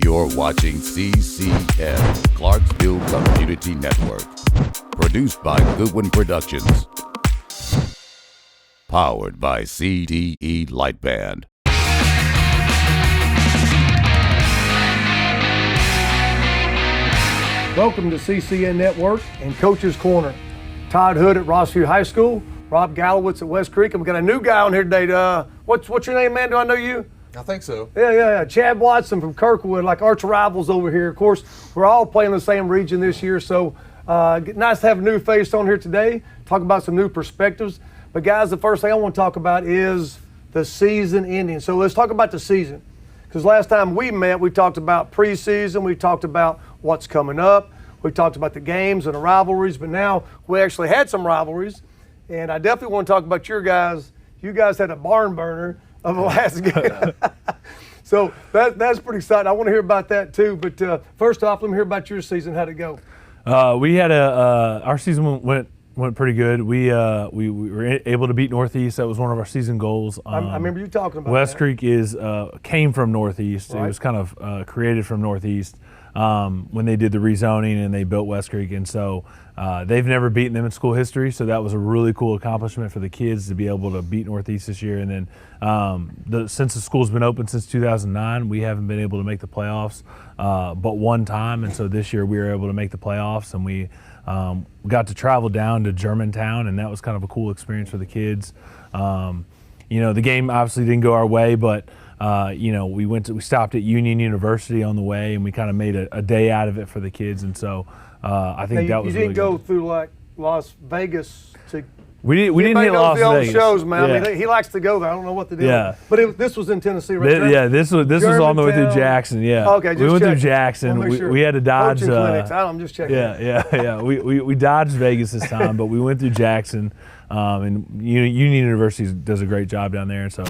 You're watching CCN, Clarksville Community Network. Produced by Goodwin Productions. Powered by CDE Lightband. Welcome to CCN Network and Coach's Corner. Todd Hood at Rossview High School, Rob Gallowitz at West Creek, and we got a new guy on here today. What's your name, man? Do I know you? I think so. Yeah. Chad Watson from Kirkwood, like arch rivals over here. Of course, we're all playing the same region this year, so nice to have a new face on here today, talk about some new perspectives. But guys, the first thing I want to talk about is the season ending. So let's talk about the season. Because last time we met, we talked about preseason, we talked about what's coming up, we talked about the games and the rivalries, but now we actually had some rivalries. And I definitely want to talk about your guys. You guys had a barn burner of the last game. So that's pretty exciting. I want to hear about that too. But first off, let me hear about your season. How'd it go? We had our season went pretty good. We were able to beat Northeast. That was one of our season goals. I remember you talking about West that. Creek came from Northeast. Right. It was kind of created from Northeast when they did the rezoning and they built West Creek. And so they've never beaten them in school history. So that was a really cool accomplishment for the kids to be able to beat Northeast this year. And then since the school's been open since 2009, we haven't been able to make the playoffs but one time. And so this year we were able to make the playoffs, and we got to travel down to Germantown, and that was kind of a cool experience for the kids. The game obviously didn't go our way, but we stopped at Union University on the way, and we kind of made a day out of it for the kids. And so I think that was really good. You didn't go through like Las Vegas to. We didn't hit Las Vegas. Shows, man. Yeah. I mean, he likes to go there. I don't know what to do. Yeah. But this was in Tennessee, right? This was on the way through Jackson. Yeah. Okay, just we went checking. through Jackson. Sure. We had to dodge. Coaching clinics. I'm just checking. Yeah. We dodged Vegas this time, but we went through Jackson, and Union University does a great job down there, so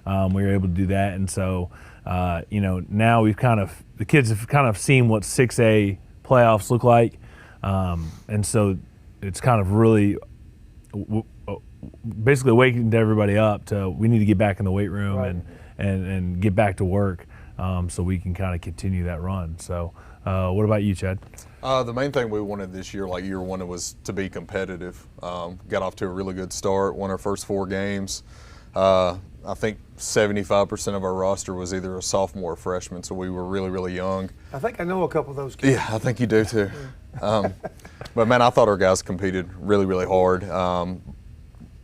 we were able to do that. And so now the kids have kind of seen what 6A playoffs look like, and so it's kind of really basically waking everybody up to we need to get back in the weight room. Right. and get back to work so we can kind of continue that run. So what about you, Chad? The main thing we wanted this year, like year one, was to be competitive. Got off to a really good start, won our first 4 games. I think 75% of our roster was either a sophomore or freshman, so we were really, really young. I think I know a couple of those kids. Yeah, I think you do too. But man, I thought our guys competed really, really hard.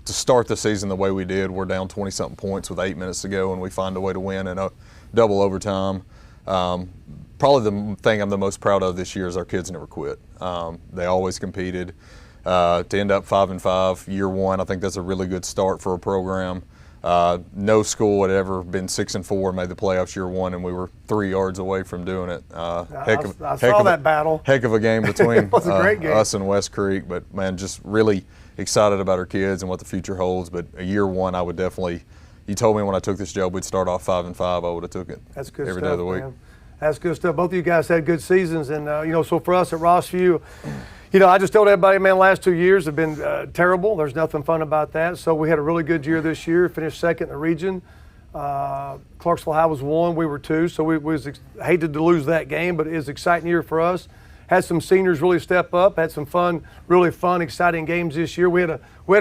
To start the season the way we did, we're down 20-something points with 8 minutes to go, and we find a way to win in a double overtime. Probably the thing I'm the most proud of this year is our kids never quit. They always competed. To end up 5-5 year one, I think that's a really good start for a program. No school had ever been 6-4 and made the playoffs year one, and we were 3 yards away from doing it. I saw that battle. Heck of a game between It was a great game. us and West Creek, but man, just really excited about our kids and what the future holds. But a year one, I would definitely. You told me when I took this job we'd start off 5-5. I would have took it. That's good every stuff, day of the week. Man. That's good stuff. Both of you guys had good seasons, and so for us at Rossview, I just told everybody, man, last 2 years have been terrible. There's nothing fun about that. So we had a really good year this year. Finished second in the region. Clarksville High was 1. We were 2. So we hated to lose that game, but it was an exciting year for us. Had some seniors really step up. Had some really fun, exciting games this year. We had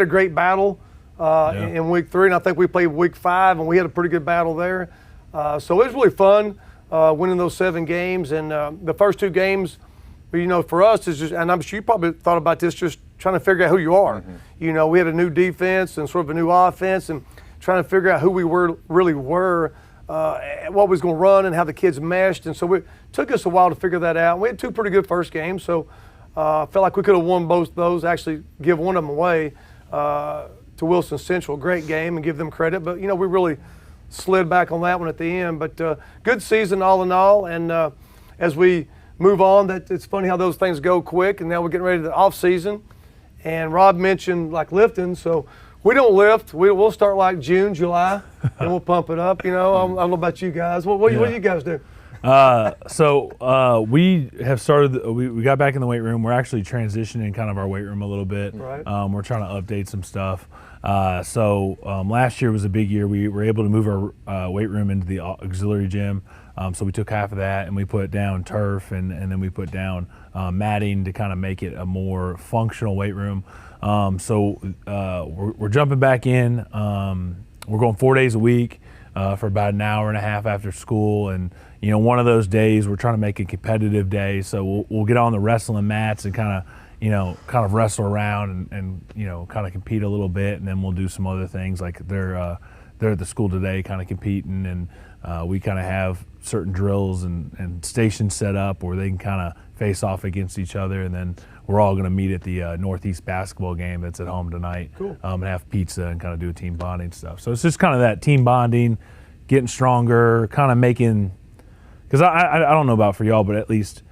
a great battle in week 3, and I think we played week 5, and we had a pretty good battle there. So it was really fun winning those 7 games, and the first 2 games. For us, is just, and I'm sure you probably thought about this, just trying to figure out who you are. Mm-hmm. We had a new defense and sort of a new offense, and trying to figure out who we really were, what was going to run, and how the kids meshed. And so it took us a while to figure that out. We had 2 pretty good first games, so I felt like we could have won both those. Actually, give one of them away to Wilson Central, great game, and give them credit. But we really slid back on that one at the end. But good season all in all, and as we move on, it's funny how those things go quick, and now we're getting ready to the off season. And Rob mentioned like lifting, so we don't lift. We'll start like June, July, and we'll pump it up. I don't know about you guys. What do you guys do? So we have started. We got back in the weight room. We're actually transitioning kind of our weight room a little bit. Right. We're trying to update some stuff. So last year was a big year. We were able to move our weight room into the auxiliary gym. So we took half of that and we put down turf and then we put down matting to kind of make it a more functional weight room. So we're jumping back in. We're going 4 days a week for about an hour and a half after school. And, one of those days we're trying to make a competitive day. So we'll get on the wrestling mats and kind of wrestle around and kind of compete a little bit. And then we'll do some other things like they're at the school today kind of competing, and we kind of have certain drills and stations set up where they can kind of face off against each other, and then we're all going to meet at the Northeast basketball game that's at home tonight. Cool. And have pizza and kind of do a team bonding stuff. So it's just kind of that team bonding, getting stronger, kind of making, because I don't know about for y'all, but at least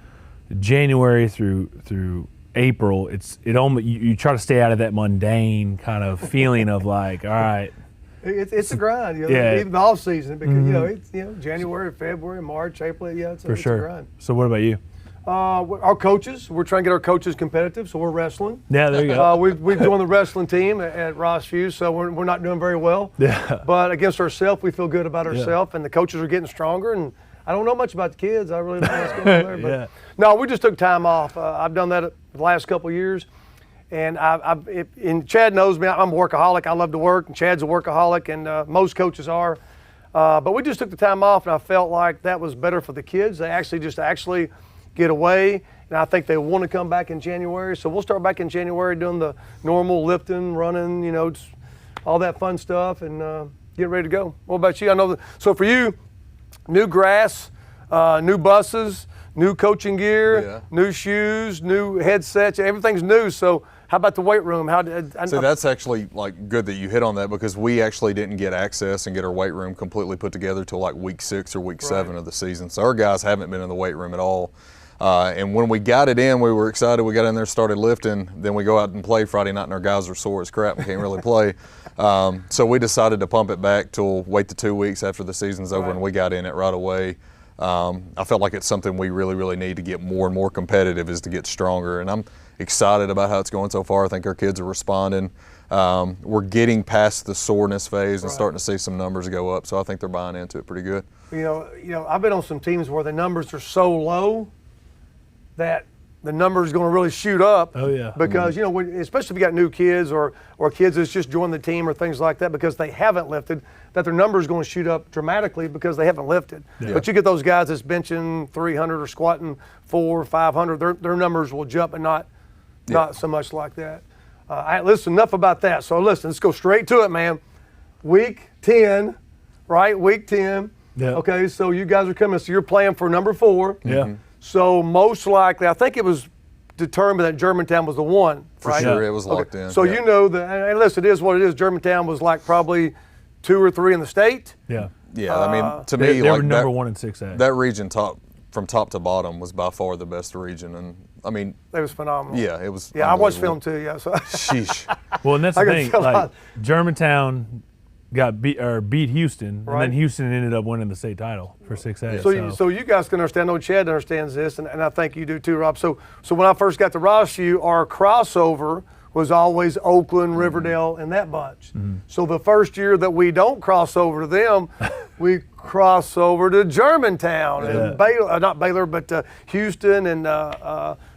January through April, you try to stay out of that mundane kind of feeling of like, all right. It's a grind, Yeah. even the off season, because it's January, February, March, April. Yeah, it's a grind. So what about you? Our coaches, we're trying to get our coaches competitive, so we're wrestling. Yeah, there you go. We've joined the wrestling team at Rossview, so we're not doing very well. Yeah. But against ourselves, we feel good about ourselves, and the coaches are getting stronger. And I don't know much about the kids. I really don't know what's going on there. But Yeah. No, we just took time off. I've done that the last couple of years. And and Chad knows me. I'm a workaholic. I love to work, and Chad's a workaholic, and most coaches are. But we just took the time off, and I felt like that was better for the kids. They actually get away, and I think they want to come back in January. So we'll start back in January doing the normal lifting, running, all that fun stuff, and get ready to go. What about you? I know. So for you, new grass, new buses, new coaching gear, new shoes, new headsets. Everything's new. So how about the weight room? So that's actually good that you hit on that, because we actually didn't get access and get our weight room completely put together till like week 6 or week 7 of the season. So our guys haven't been in the weight room at all. And when we got it in, we were excited. We got in there, started lifting. Then we go out and play Friday night, and our guys are sore as crap and can't really play. So we decided to pump it back till wait the 2 weeks after the season's over, and we got in it right away. I felt like it's something we really, really need to get more and more competitive, is to get stronger. And I'm excited about how it's going so far. I think our kids are responding. We're getting past the soreness phase and starting to see some numbers go up. So I think they're buying into it pretty good. I've been on some teams where the numbers are so low that the number is going to really shoot up. Oh, yeah. Because, especially if you got new kids or kids that's just joined the team or things like that, because they haven't lifted, that their number is going to shoot up dramatically because they haven't lifted. Yeah. But you get those guys that's benching 300 or squatting 400 or 500, their numbers will jump, and not so much like that. Listen, enough about that. So listen, let's go straight to it, man. Week 10, right? Week 10. Yeah. Okay, so you guys are coming, so you're playing for number 4. Yeah. Mm-hmm. So most likely, I think it was determined that Germantown was the one, right? For sure, it was locked in. So you know that, and listen, it is what it is. Germantown was like probably 2 or 3 in the state. Yeah. Yeah, I mean, to me, they were number 1 in 6A. That region, from top to bottom, was by far the best region, and I mean, it was phenomenal. Yeah, it was. Yeah, I watched film too. Yeah, so. Sheesh. Well, and that's the thing. Like Germantown got beat Houston, and then Houston ended up winning the state title for 6A. So you guys can understand. I know Chad understands this, and I think you do too, Rob. So when I first got to Rossview, our crossover was always Oakland, Riverdale, and that bunch. Mm-hmm. So the first year that we don't cross over to them, we cross over to Germantown and Baylor, not Baylor, but Houston and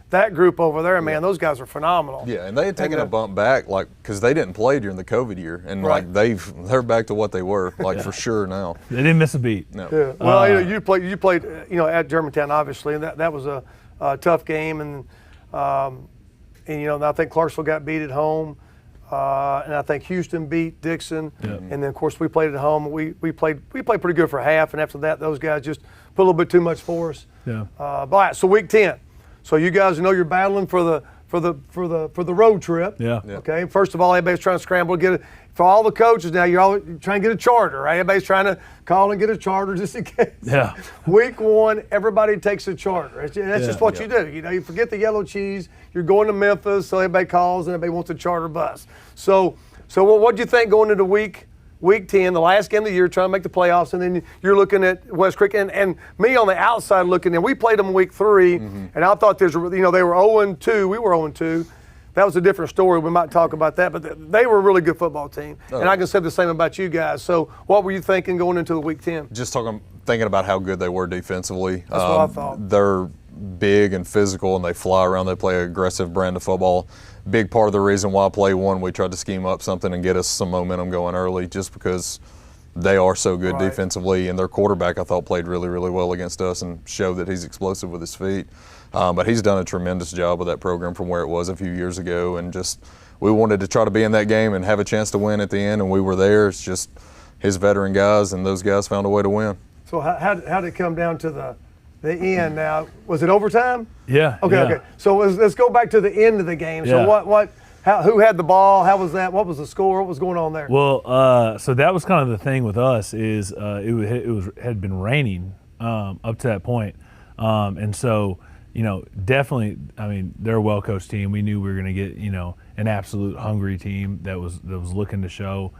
that group over there. Man, those guys are phenomenal. Yeah, and they had taken a bump back, because they didn't play during the COVID year, and they're back to what they were, for sure now. They didn't miss a beat. No. Yeah. Well, you played at Germantown, obviously, and that was a tough game, and I think Clarksville got beat at home, and I think Houston beat Dixon, and then of course we played at home. We played pretty good for half, and after that, those guys just put a little bit too much for us. Yeah. But so week 10, so you guys know you're battling for the road trip. Yeah. Okay. First of all, everybody's trying to scramble to get it. For all the coaches now, you're all trying to get a charter, right? Everybody's trying to call and get a charter just in case. Yeah. Week 1, everybody takes a charter. That's just what you do. You forget the yellow cheese. You're going to Memphis, so everybody calls and everybody wants a charter bus. So what do you think going into week 10, the last game of the year, trying to make the playoffs, and then you're looking at West Creek and me on the outside looking in. We played them in week 3, and I thought they were 0-2. We were 0-2. That was a different story. We might talk about that, but they were a really good football team. And I can say the same about you guys. So what were you thinking going into the week 10? Just talking thinking about how good they were defensively. That's what I thought. They're big and physical, and they fly around. They play an aggressive brand of football. Big part of the reason why play one, we tried to scheme up something and get us some momentum going early, just because they are so good defensively. And their quarterback, I thought, played really, really well against us and showed that he's explosive with his feet. But he's done a tremendous job with that program from where it was a few years ago. And just we wanted to try to be in that game and have a chance to win at the end, and we were there. It's just his veteran guys, and those guys found a way to win. So how did it come down to the end now? Was it overtime? Yeah. Okay. So let's go back to the end of the game. So who had the ball? How was that? What was the score? What was going on there? Well, so that was kind of the thing with us is it had been raining up to that point, and so definitely. I mean, they're a well-coached team. We knew we were going to get an absolute hungry team that was looking to show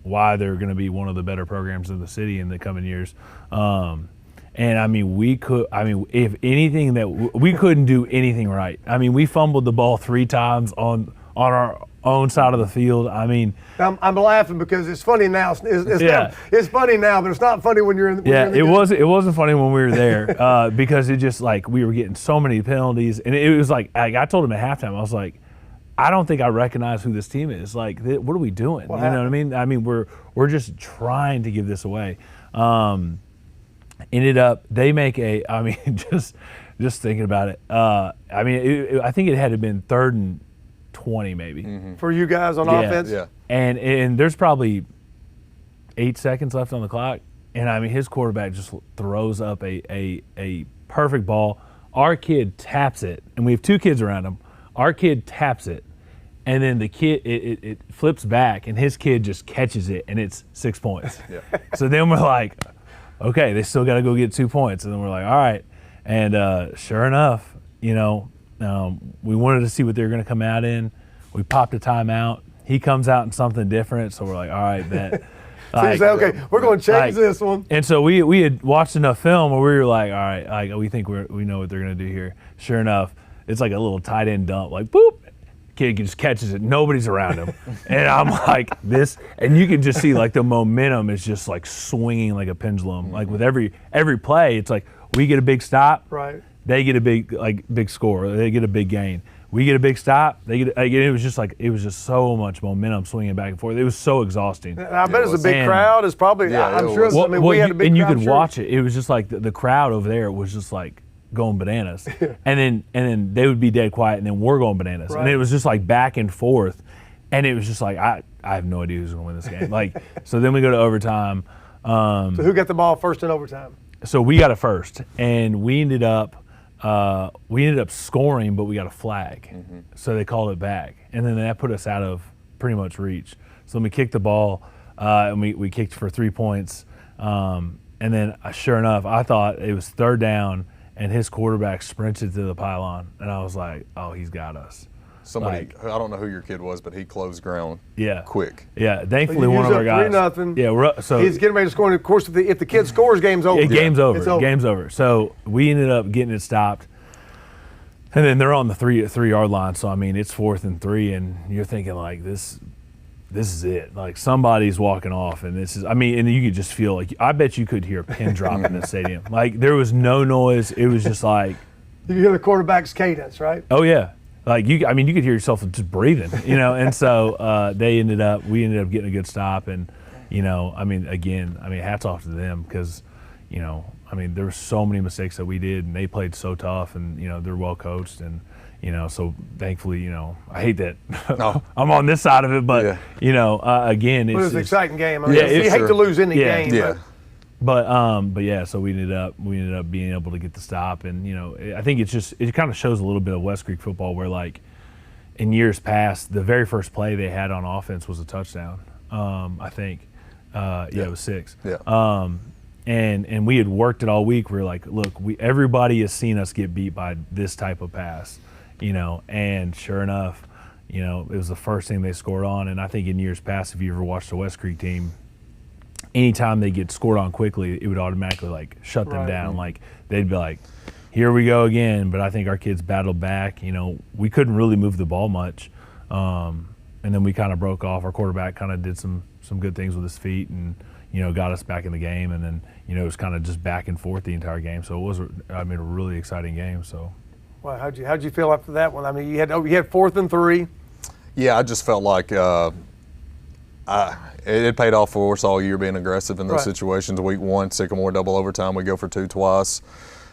why they're going to be one of the better programs in the city in the coming years. And I mean, if anything, we couldn't do anything right. I mean, we fumbled the ball 3 times on our own side of the field. I mean, I'm laughing because it's funny now. It's funny now, but it's not funny when you're in. It wasn't funny when we were there because it just like we were getting so many penalties, and it was like I told him at halftime, I was like, I don't think I recognize who this team is. Like, what are we doing? You know what I mean? I mean, we're just trying to give this away. Ended up, they make just thinking about it. I think it had to have been 3rd and 20 maybe. For you guys on offense? Yeah. And there's probably 8 seconds left on the clock. And I mean, his quarterback just throws up a perfect ball. Our kid taps it, and we have 2 kids around him. Our kid taps it, and then the kid, it flips back, and his kid just catches it, and it's 6 points. Yeah. So then we're like, okay, they still got to go get 2 points. And then we're like, all right. And sure enough, we wanted to see what they were going to come out in. We popped a timeout. He comes out in something different. So we're like, all right, bet. So you say, okay, we're going to change this one. And so we had watched enough film where we were like, all right, like we think we know what they're going to do here. Sure enough, it's like a little tight end dump, like boop. Kid just catches it. Nobody's around him. And I'm like this, and you can just see like the momentum is just like swinging like a pendulum. Like with every play, it's like we get a big stop. Right. They get a big score. They get a big gain. We get a big stop. They get. It was just so much momentum swinging back and forth. It was so exhausting. And I bet it's a big crowd. It's probably. Yeah, I'm sure. We had a big crowd. And you could watch it. It was just like the crowd over there was just like going bananas. and then they would be dead quiet, and then we're going bananas. Right. And it was just like back and forth. And it was just like I have no idea who's going to win this game. Like so then we go to overtime. So who got the ball first in overtime? So we got it first, and we ended up scoring, but we got a flag. So they called it back, and then that put us out of pretty much reach. So then we kicked the ball, and we kicked for 3 points. And then sure enough, I thought it was 3rd down, and his quarterback sprinted to the pylon, and I was like, oh, he's got us. Somebody, I don't know who your kid was, but he closed ground quick. Yeah, thankfully one of our guys. 3-0. Yeah, so he's getting ready to score. And of course, if the kid scores, game's over. Game's over. Game's over. So we ended up getting it stopped, and then they're on the 3-yard line. So I mean, it's 4th and 3, and you're thinking like this is it. Like somebody's walking off, and this is. I mean, and you could just feel like I bet you could hear a pin drop in the stadium. Like there was no noise. It was just like you hear the quarterback's cadence, right? Oh yeah. Like you could hear yourself just breathing, and so we ended up getting a good stop, and hats off to them because, there were so many mistakes that we did, and they played so tough, and they're well coached, and so thankfully, I hate that I'm on this side of it, but again, it was an exciting game. I mean, you hate to lose any game. Yeah. But yeah, so we ended up being able to get the stop, and I think it kind of shows a little bit of West Creek football where like in years past, the very first play they had on offense was a touchdown. I think, it was 6. Yeah. And we had worked it all week. We were like, look, everybody has seen us get beat by this type of pass, and sure enough, it was the first thing they scored on. And I think in years past, if you ever watched the West Creek team, anytime they get scored on quickly, it would automatically like shut them down. Like they'd be like, here we go again. But I think our kids battled back. We couldn't really move the ball much. And then we kind of broke off. Our quarterback kind of did some good things with his feet. And, got us back in the game, and then it was kind of just back and forth the entire game. So it was, a really exciting game. So. Well, how'd you feel after that one? I mean, you had 4th and 3. Yeah, I just felt like it paid off for us all year being aggressive in those situations. Week 1, Sycamore double overtime, we go for 2 twice.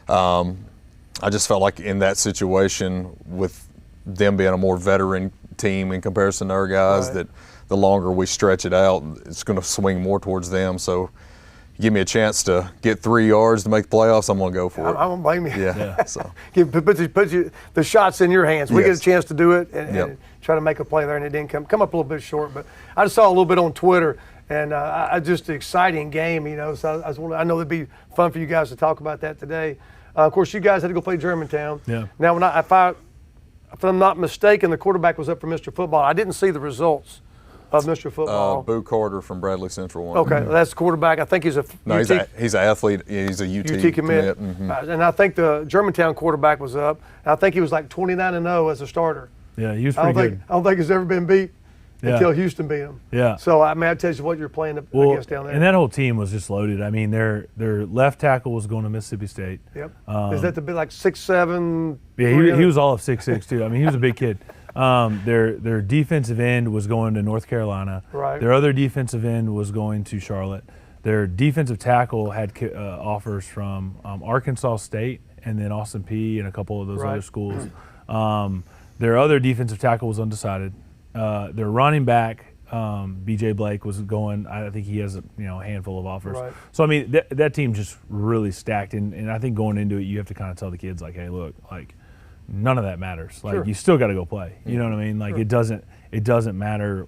I just felt like in that situation, with them being a more veteran team in comparison to our guys, that the longer we stretch it out, it's going to swing more towards them. So give me a chance to get 3 yards to make the playoffs, I'm going to go for it. I don't blame you. Yeah. So put the shots in your hands. We get a chance to do it and Yep. try to make a play there, and it didn't come up a little bit short. But I just saw a little bit on Twitter, and just an exciting game, So I know it'd be fun for you guys to talk about that today. Of course, you guys had to go play Germantown. Yeah. Now, if I'm not mistaken, the quarterback was up for Mr. Football. I didn't see the results of Mr. Football. Boo Carter from Bradley Central won. Okay, that's the quarterback. I think he's he's an athlete. He's a UT commit. Mm-hmm. And I think the Germantown quarterback was up. I think he was like 29-0 as a starter. Yeah, he was pretty good. I don't think he's ever been beat until Houston beat him. Yeah. So I tell you what you're playing against down there. And that whole team was just loaded. I mean, their left tackle was going to Mississippi State. Yep. Is that the bit like 6'7"? Yeah, he was all of 6'6" too. I mean, he was a big kid. Their defensive end was going to North Carolina. Right. Their other defensive end was going to Charlotte. Their defensive tackle had offers from Arkansas State and then Austin Peay and a couple of those other schools. Their other defensive tackle was undecided. Their running back, B.J. Blake, was going. I think he has a handful of offers. Right. So I mean, that team just really stacked, and I think going into it, you have to kind of tell the kids like, hey, look, like none of that matters. Like you still got to go play. You know what I mean? Like it doesn't matter,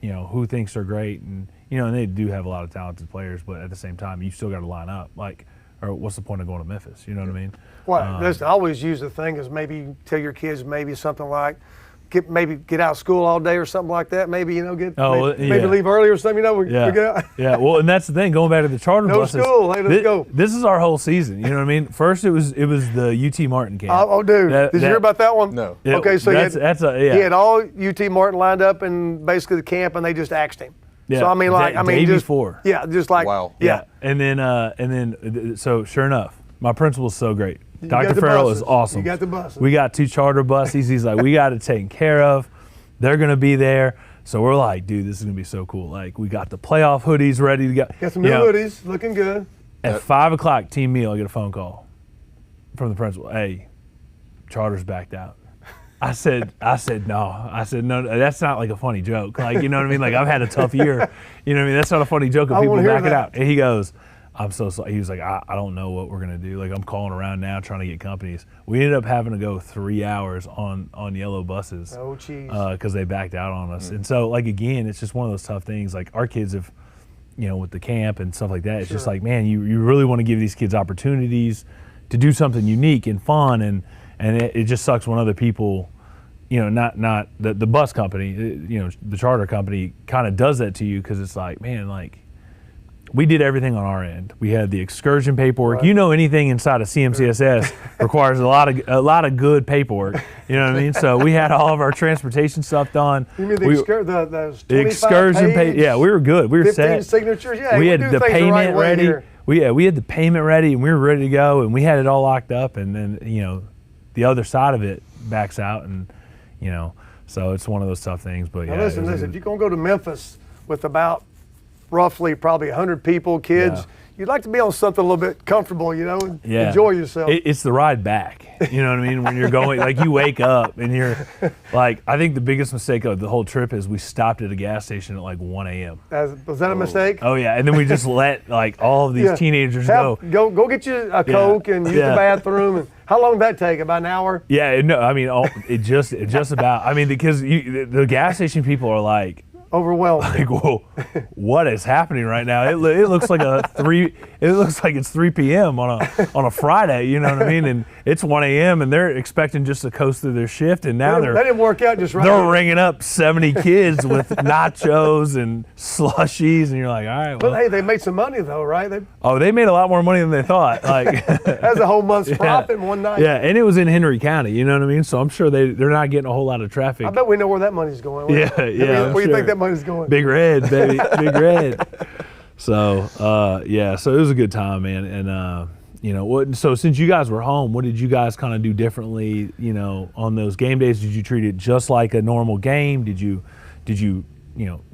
who thinks they're great, and and they do have a lot of talented players, but at the same time, you still got to line up. Like, or what's the point of going to Memphis? You know what I mean? Well, listen, I always use the thing is maybe tell your kids maybe something like, get out of school all day or something like that. Maybe maybe leave early or something. We go. Yeah. Well, and that's the thing. Going back to the charter buses. No school. Hey, let's go. This is our whole season. You know what I mean? First, it was the UT Martin camp. Oh, dude, did you hear about that one? No. Okay, so he had all UT Martin lined up in basically the camp, and they just axed him. Yeah. So day before. Yeah, just like wow. Yeah. And then so sure enough, my principal's so great. Dr. Farrell is awesome. You got the buses. We got 2 charter buses. He's like, we got it taken care of. They're going to be there. So we're like, dude, this is going to be so cool. Like, we got the playoff hoodies ready to go. Got some new hoodies, looking good. At 5 o'clock, team meal, I get a phone call from the principal. Hey, charter's backed out. I said no. I said, no, that's not like a funny joke. Like, you know what I mean? Like, I've had a tough year. You know what I mean? That's not a funny joke if people back it out. And he goes, I'm so sorry. He was like, I don't know what we're going to do. Like, I'm calling around now trying to get companies. We ended up having to go 3 hours on yellow buses. Oh, geez. Because they backed out on us. And so, like, again, it's just one of those tough things. Like, our kids have, with the camp and stuff like that, it's just like, man, you really want to give these kids opportunities to do something unique and fun. And it just sucks when other people, not the bus company, the charter company kind of does that to you, because it's like, man, like, we did everything on our end. We had the excursion paperwork. Right. Anything inside of CMCSS requires a lot of good paperwork. You know what I mean? So we had all of our transportation stuff done. You mean the excursion page? Yeah, we were good. We were 15 set. signatures. Yeah, we had the payment ready. Here. We had the payment ready, and we were ready to go, and we had it all locked up. And then the other side of it backs out, and so it's one of those tough things. But now listen. If you're gonna go to Memphis with about roughly probably 100 people, kids, you'd like to be on something a little bit comfortable, and enjoy yourself. It's the ride back. You know what I mean? When you're going, like, you wake up and you're like, I think the biggest mistake of the whole trip is we stopped at a gas station at like 1 a.m. Was that a mistake? Oh, yeah. And then we just let like all of these teenagers go. Go get you a Coke and use the bathroom. And how long did that take? About an hour? Yeah. No, I mean, it just about. I mean, because the gas station people are like, overwhelmed. Like, whoa, what is happening right now? It looks like it's 3 p.m. on a Friday. You know what I mean? And it's 1 a.m. and they're expecting just to coast through their shift, and now that didn't work out just right. They're ringing up 70 kids with nachos and slushies, and you're like, all right. Well, but hey, they made some money though, right? They made a lot more money than they thought. Like that's a whole month's profit in one night. Yeah, and it was in Henry County. You know what I mean? So I'm sure they're not getting a whole lot of traffic. I bet we know where that money's going. Yeah. Where do you think that money's going? Big Red, baby. Big Red. So yeah, so it was a good time, man. And you know, so since you guys were home, what did you guys kind of do differently? You know, on those game days, did you treat it just like a normal game? Did you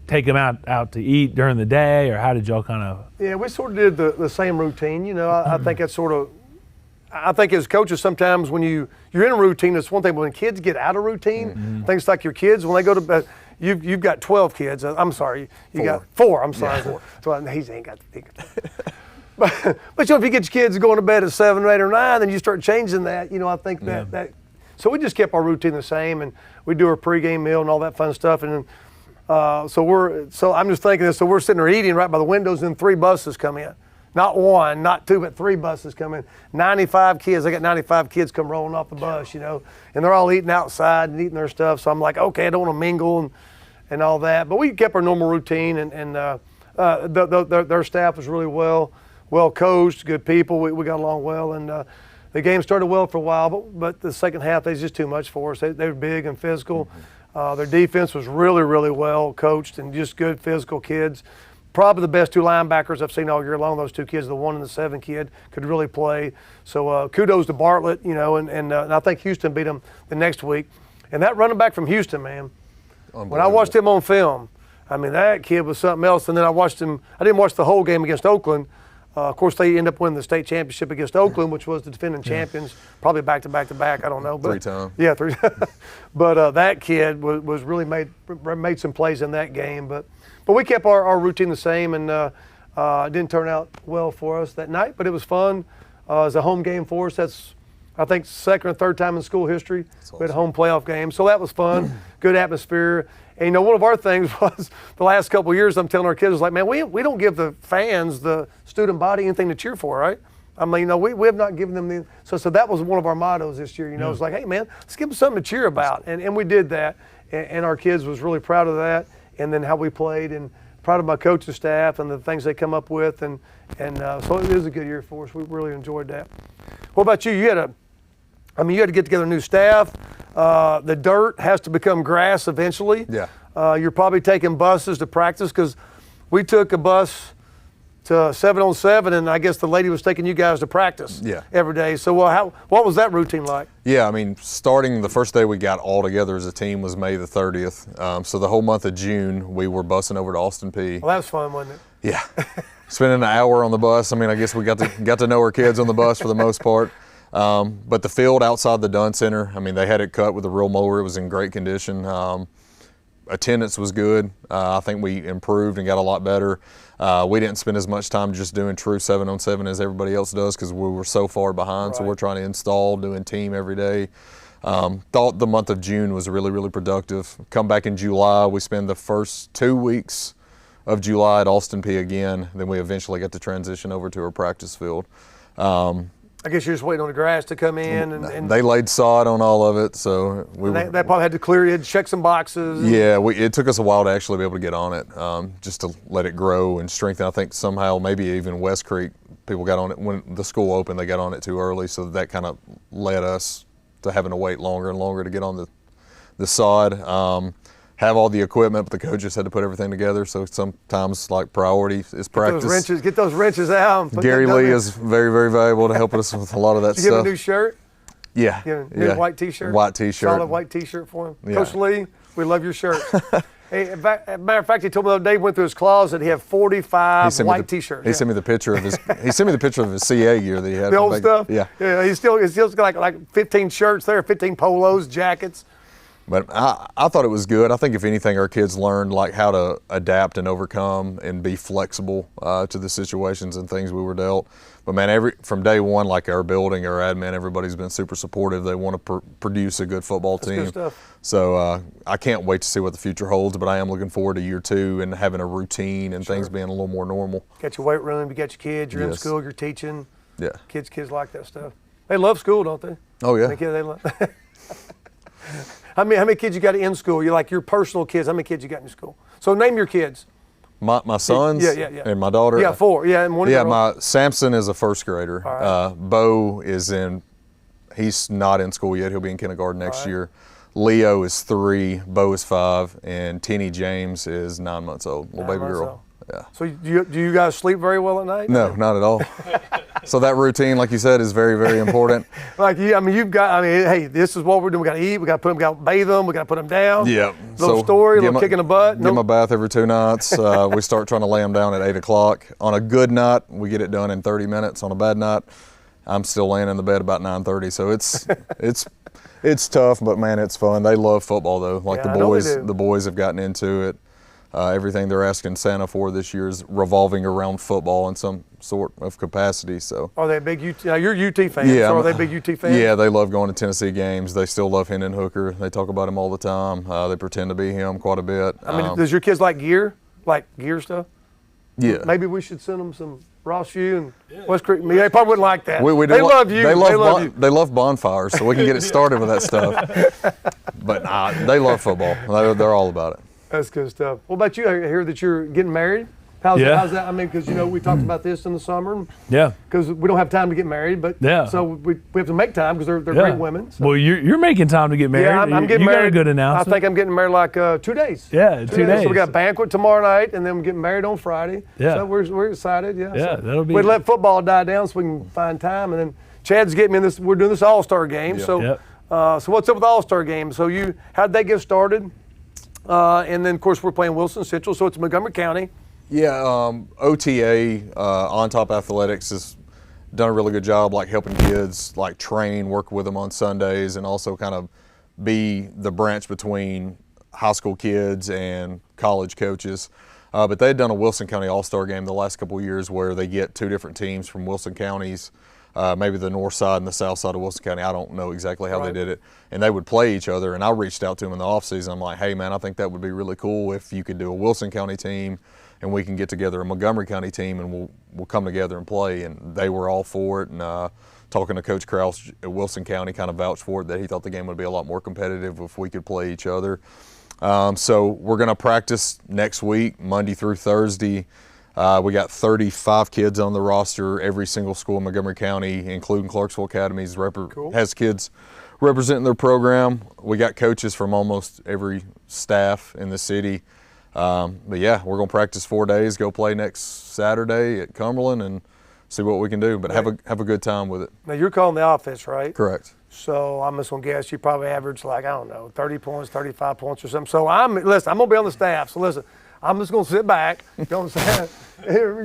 take them out to eat during the day, or how did y'all kind of? Yeah, we sort of did the same routine. You know, I think that's sort of. I think as coaches, sometimes when you're in a routine, it's one thing. But when kids get out of routine, things like your kids, when they go to bed, you've got 12 kids. I'm sorry, you got 4. I'm sorry. Yeah. So he ain't got the but you know, if you get your kids going to bed at 7 or 8 or 9, then you start changing that. You know, I think that. So we just kept our routine the same, and we do our pregame meal and all that fun stuff. And so I'm just thinking this. So we're sitting there eating right by the windows, and 3 buses come in. Not 1, not 2, but 3 buses come in. 95 kids. I got 95 kids come rolling off the bus, you know, and they're all eating outside and eating their stuff. So I'm like, okay, I don't want to mingle and all that. But we kept our normal routine, and their staff was really well coached, good people. We got along well, and the game started well for a while, but the second half, they was just too much for us. They were big and physical. Their defense was really, really well coached and just good physical kids. Probably the best 2 linebackers I've seen all year long. Those 2 kids, the 1 and the 7 kid, could really play. So kudos to Bartlett, you know, and I think Houston beat them the next week. And that running back from Houston, man, when I watched him on film, I mean, that kid was something else. And then I watched him. I didn't watch the whole game against Oakland. Of course, they end up winning the state championship against Oakland, which was the defending champions, probably back to back. I don't know, but 3 times. Yeah, 3. But that kid was really made some plays in that game. But we kept our routine the same, and it didn't turn out well for us that night. But it was fun. It was a home game for us. That's, I think, 2nd or 3rd time in school history. We had a home playoff game, so that was fun. Good atmosphere. And, you know, one of our things was the last couple of years, I'm telling our kids, was like, man, we don't give the fans, the student body, anything to cheer for, right? I mean, you know, we have not given them so that was one of our mottos this year. You know, it's like, hey, man, let's give them something to cheer about. And we did that. And our kids was really proud of that, and then how we played, and proud of my coaching staff and the things they come up with. And so it was a good year for us. We really enjoyed that. What about you? You had to get together a new staff. The dirt has to become grass eventually. Yeah. You're probably taking buses to practice, because we took a bus to 7-on-7, and I guess the lady was taking you guys to practice every day. So what was that routine like? Yeah, I mean, starting the first day we got all together as a team was May the 30th. So the whole month of June, we were busing over to Austin Peay. Well, that was fun, wasn't it? Yeah. Spending an hour on the bus. I mean, I guess we got to know our kids on the bus for the most part. But the field outside the Dunn Center, I mean, they had it cut with a real mower. It was in great condition. Attendance was good. I think we improved and got a lot better. We didn't spend as much time just doing true 7-on-7 as everybody else does, because we were so far behind. Right. So we're trying to install, doing team every day. Thought the month of June was really, really productive. Come back in July, we spend the first 2 weeks of July at Austin Peay again. Then we eventually get to transition over to our practice field. I guess you're just waiting on the grass to come in, and they laid sod on all of it, so they probably had to clear it, check some boxes. Yeah, it took us a while to actually be able to get on it, just to let it grow and strengthen. I think somehow maybe even West Creek people got on it when the school opened. They got on it too early, so that kind of led us to having to wait longer and longer to get on the sod. Have all the equipment, but the coaches had to put everything together. So sometimes, like, priority is practice. Get those wrenches out. Gary Lee is very, very valuable to help us with a lot of that stuff. Did you give him a new shirt? Yeah. Give him a new white T-shirt? White T-shirt. Solid white T-shirt for him. Yeah. Coach Lee, we love your shirt. Hey, matter of fact, he told me the other day, he went through his closet, he had 45 white T-shirts. He sent me the picture of his. He sent me the picture of his CA gear that he had. The old stuff. Yeah. Yeah. He's still got like 15 shirts there, 15 polos, jackets. But I thought it was good. I think if anything, our kids learned like how to adapt and overcome and be flexible to the situations and things we were dealt. But man, from day one, like our building, our admin, everybody's been super supportive. They want to produce a good football team. That's good stuff. So I can't wait to see what the future holds. But I am looking forward to year 2 and having a routine and things being a little more normal. Got your weight room, you got your kids, you're in school, you're teaching. Yeah. Kids like that stuff. They love school, don't they? Oh yeah. They love. How many kids you got in school? You're like your personal kids. How many kids you got in your school? So name your kids. My sons and my daughter. Yeah, 4. Yeah, and one. Yeah, my Samson is a first grader. Right. Bo he's not in school yet. He'll be in kindergarten next year. Leo is 3, Bo is 5, and Tenny James is 9 months old. Little baby girl. Yeah. So do you guys sleep very well at night? No, not at all. So that routine, like you said, is very, very important. Hey, this is what we're doing. We got to eat. We got to bathe them. We got to put them down. Yeah. Little story, little kick in the butt. Give them a bath every 2 nights. We start trying to lay them down at 8 o'clock. On a good night, we get it done in 30 minutes. On a bad night, I'm still laying in the bed about 9:30. So it's tough, but man, it's fun. They love football though. Like the boys have gotten into it. Everything they're asking Santa for this year is revolving around football in some sort of capacity. So are they big UT? You're UT fans. Yeah, so are they big UT fans? Yeah, they love going to Tennessee games. They still love Hendon Hooker. They talk about him all the time. They pretend to be him quite a bit. Does your kids like gear stuff? Yeah. Maybe we should send them some Rossview and West Creek. They probably wouldn't like that. They love you. They love bonfires, so we can get it started with that stuff. But they love football. They're all about it. That's good stuff. What about you? I hear that you're getting married. How's that? Because we talked about this in the summer. Yeah. Because we don't have time to get married, but so we have to make time because they're great women. So. Well, you're making time to get married. Yeah, I'm getting married. You got a good announcement. I think I'm getting married like 2 days. Yeah, 2 days. So we got a banquet tomorrow night, and then we're getting married on Friday. Yeah. So we're excited. Yeah. Yeah, so that'll be. We'd let football die down so we can find time, and then Chad's getting me in this. We're doing this All-Star game. Yeah. So so what's up with the All-Star game? So how'd they get started? And then, of course, we're playing Wilson Central, so it's Montgomery County. Yeah, OTA, On Top Athletics, has done a really good job, like helping kids, like train, work with them on Sundays, and also kind of be the branch between high school kids and college coaches. But they had done a Wilson County All-Star game the last couple of years where they get 2 different teams from Wilson counties, maybe the north side and the south side of Wilson County. I don't know exactly how they did it. And they would play each other. And I reached out to them in the offseason. I'm like, hey, man, I think that would be really cool if you could do a Wilson County team and we can get together a Montgomery County team and we'll come together and play. And they were all for it. And talking to Coach Krause at Wilson County kind of vouched for it, that he thought the game would be a lot more competitive if we could play each other. So we're going to practice next week, Monday through Thursday. We got 35 kids on the roster. Every single school in Montgomery County, including Clarksville Academies, has kids representing their program. We got coaches from almost every staff in the city. But yeah, we're going to practice 4 days, go play next Saturday at Cumberland and see what we can do, but have a good time with it. Now, you're calling the offense, right? Correct. So I'm just going to guess you probably average 30 points, 35 points or something. So I'm going to be on the staff. So listen, I'm just going to sit back. You know what I'm saying?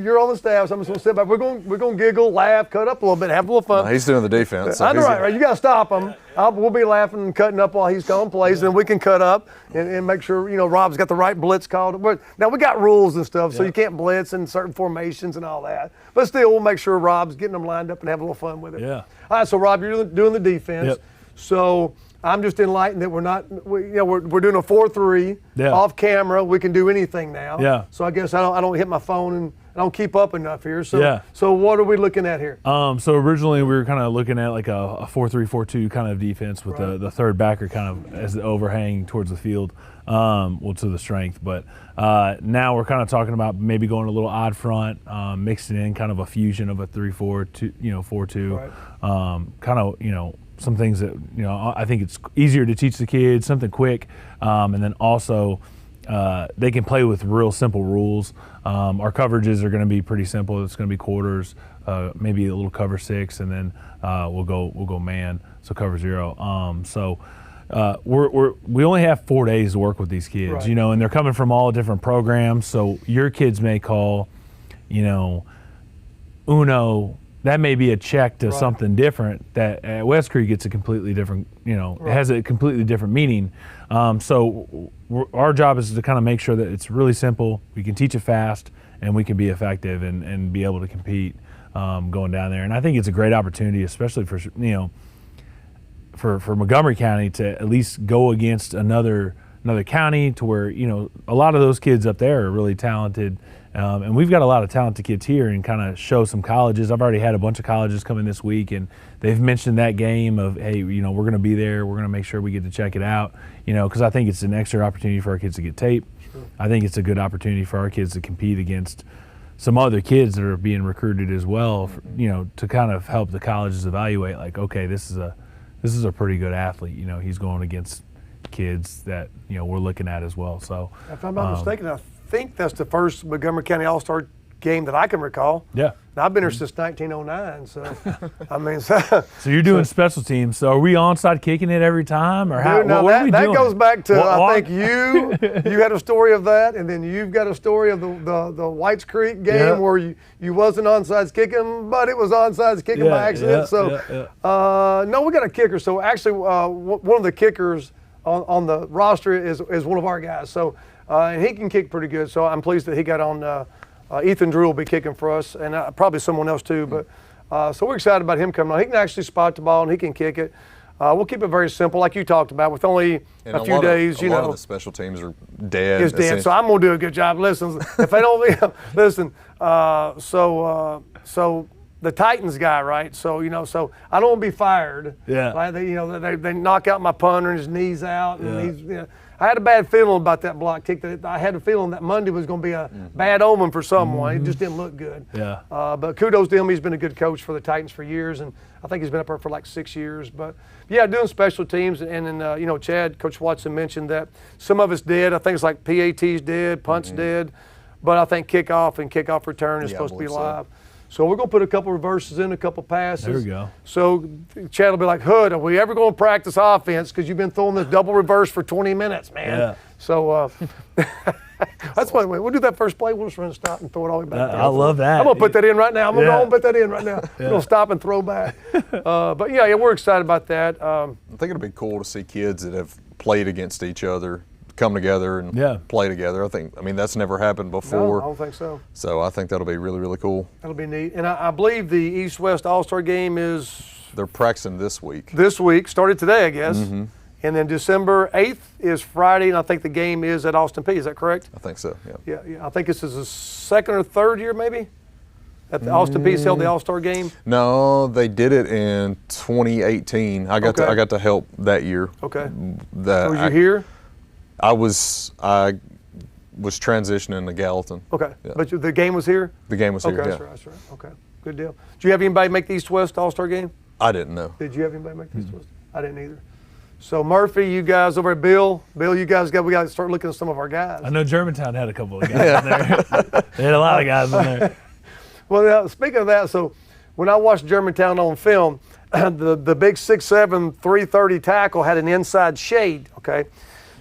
You're on the staff, so I'm just going to sit back. We're going to giggle, laugh, cut up a little bit, have a little fun. No, he's doing the defense. So I know, right? You got to stop him. We'll be laughing and cutting up while he's calling plays, and we can cut up and make sure Rob's got the right blitz called. Now we got rules and stuff, so you can't blitz in certain formations and all that. But still, we'll make sure Rob's getting them lined up and have a little fun with it. Yeah. All right, so Rob, you're doing the defense. Yep. So I'm just enlightened that we're doing a 4-3 off camera. We can do anything now. Yeah. So I guess I don't hit my phone and I don't keep up enough here. So what are we looking at here? So originally we were kind of looking at like a 4-3-4-2 kind of defense with the third backer kind of as the overhang towards the field, to the strength. But now we're kind of talking about maybe going a little odd front, mixing in kind of a fusion of a 3-4-2, 4-2, kind of some things that I think it's easier to teach the kids, something quick, and then also they can play with real simple rules. Our coverages are going to be pretty simple. It's going to be quarters, maybe a little cover 6, and then we'll go man, so cover 0. So we only have 4 days to work with these kids, and they're coming from all different programs. So your kids may call, Uno. That may be a check to something different that at West Creek it's a completely different, it has a completely different meaning. So our job is to kind of make sure that it's really simple, we can teach it fast, and we can be effective and be able to compete going down there. And I think it's a great opportunity, especially for Montgomery County to at least go against another county to where, a lot of those kids up there are really talented. And we've got a lot of talented kids here and kind of show some colleges. I've already had a bunch of colleges come in this week, and they've mentioned that game of, hey, we're going to be there. We're going to make sure we get to check it out, because I think it's an extra opportunity for our kids to get tape. Sure. I think it's a good opportunity for our kids to compete against some other kids that are being recruited as well, to kind of help the colleges evaluate, like, okay, this is a pretty good athlete. He's going against kids that, we're looking at as well. So if I'm not mistaken, think that's the first Montgomery County All-Star game that I can recall. Yeah. And I've been here since 1909, so I mean, so you're doing special teams. So are we onside kicking it every time, or how? Dude, now what are we that doing? goes back to I think what? you had a story of that, and then you've got a story of the Whites Creek game Yeah. where you wasn't onside kicking, but it was onside kicking by accident. No, we got a kicker. So actually, one of the kickers on the roster is one of our guys. So and he can kick pretty good. So I'm pleased that he got on. Ethan Drew will be kicking for us, and probably someone else too. But so we're excited about him coming on. He can actually spot the ball and he can kick it. We'll keep it very simple, like you talked about, with only a few days. A lot of the special teams are dead. It's dead. So I'm gonna do a good job. Listen, if they don't listen, so the Titans guy, right? So so I don't want to be fired. Yeah. Like they knock out my punter and his knees out, and he's I had a bad feeling about that block kick. I had a feeling that Monday was going to be a bad omen for someone. It just didn't look good. Yeah. But kudos to him. He's been a good coach for the Titans for years, and I think he's been up there for like 6 years. But yeah, doing special teams, and then Chad, Coach Watson mentioned that some of us did. I think it's like PATs did, punts did, but I think kickoff and kickoff return is supposed to be live. So we're going to put a couple reverses in, a couple passes. There we go. So Chad will be like, Hood, are we ever going to practice offense? Because you've been throwing this double reverse for 20 minutes, man. Yeah. So that's why we'll do that first play. We'll just run a stop and throw it all the way back there. I love that. I'm going to put that in right now. I'm going to go and put that in right now. Yeah. We're going to stop and throw back. But yeah, we're excited about that. I think it'll be cool to see kids that have played against each other come together and play together. I mean, that's never happened before. No, I don't think so. So I think that'll be really, really cool. That'll be neat. And I believe the East-West All-Star game is They're practicing this week. Started today, I guess. And then December 8th is Friday, and I think the game is at Austin Peay. Is that correct? I think so, yeah. Yeah. I think this is the second or third year, maybe, that the Austin Peay's held the All-Star game. No, they did it in 2018. I got to help that year. Okay. Was you here? I was transitioning to Gallatin. Okay. Yeah. But the game was here? The game was here, Okay, yeah. that's right. Okay, good deal. Did you have anybody make the East-West All-Star game? I didn't know. Did you have anybody make the East-West? I didn't either. So Murphy, you guys over at Bill, you guys we got to start looking at some of our guys. I know Germantown had a couple of guys in there. They had a lot of guys in there. Well, now, speaking of that, so when I watched Germantown on film, the big 6'7", 330 tackle had an inside shade, okay?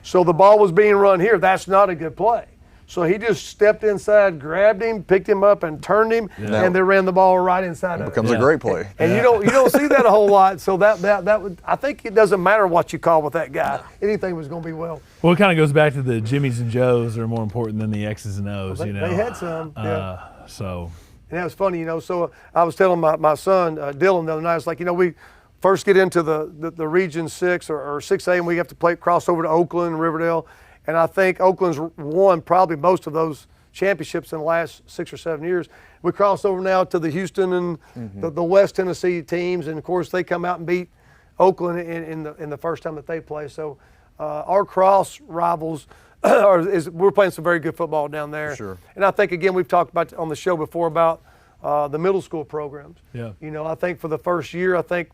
So the ball was being run here. That's not a good play. So he just stepped inside, grabbed him, picked him up, and turned him, and they ran the ball right inside of it. Becomes a great play. And you don't see that a whole lot. So that would, I think it doesn't matter what you call with that guy. Anything was going to be well. Well, it kind of goes back to the Jimmies and Joes are more important than the X's and O's. They had some. So. And that was funny, So I was telling my son Dylan the other night, it's like we first get into the Region 6 or 6A, and we have to cross over to Oakland and Riverdale. And I think Oakland's won probably most of those championships in the last 6 or 7 years. We cross over now to the Houston and the West Tennessee teams, and of course they come out and beat Oakland in the first time that they play. So our cross rivals we're playing some very good football down there. Sure. And I think again we've talked about on the show before about the middle school programs. Yeah. I think for the first year, I think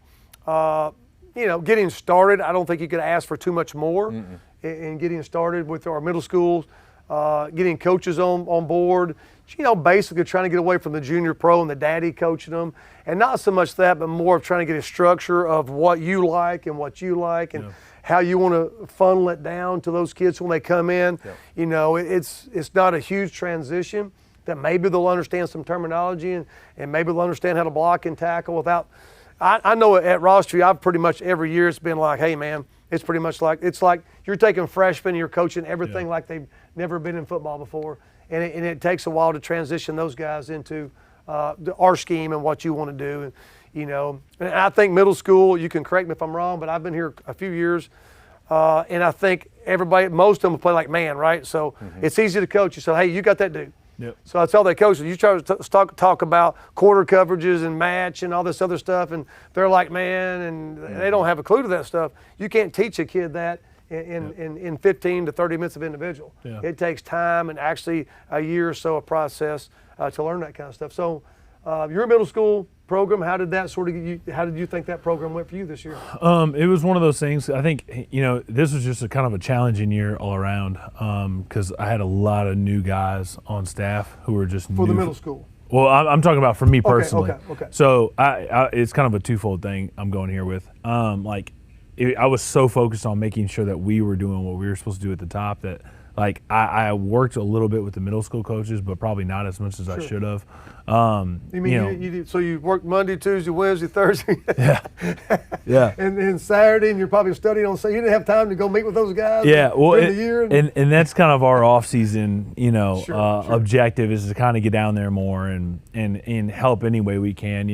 getting started, I don't think you could ask for too much more in getting started with our middle schools, getting coaches on board, basically trying to get away from the junior pro and the daddy coaching them. And not so much that, but more of trying to get a structure of what you like and how you want to funnel it down to those kids when they come in. Yeah. It's not a huge transition, that maybe they'll understand some terminology and maybe they'll understand how to block and tackle without. I know at Rossview, I've pretty much every year it's been like, hey man, it's pretty much like, it's like you're taking freshmen and you're coaching everything like they've never been in football before. And it takes a while to transition those guys into our scheme and what you want to do. And I think middle school, you can correct me if I'm wrong, but I've been here a few years. And I think most of them play like man, right? So it's easy to coach. You say, hey, you got that dude. Yep. So I tell that coaches, you try to talk about quarter coverages and match and all this other stuff, and they're like, man, and they don't have a clue to that stuff. You can't teach a kid that in 15 to 30 minutes of individual. Yeah. It takes time and actually a year or so of process to learn that kind of stuff. So you're in middle school, program. How did that sort of how did you think that program went for you this year? It was one of those things. I think, this was just a kind of a challenging year all around because I had a lot of new guys on staff who were just For new. the middle school. Well, I'm talking about for me personally. Okay. So it's kind of a twofold thing I'm going here with. I was so focused on making sure that we were doing what we were supposed to do at the top that I worked a little bit with the middle school coaches, but probably not as much as I should have. You mean so you worked Monday, Tuesday, Wednesday, Thursday? Yeah. And then Saturday, and you're probably studying on Sunday. You didn't have time to go meet with those guys. Yeah, well, during the year. And that's kind of our off-season, Sure. objective is to kind of get down there more and help any way we can.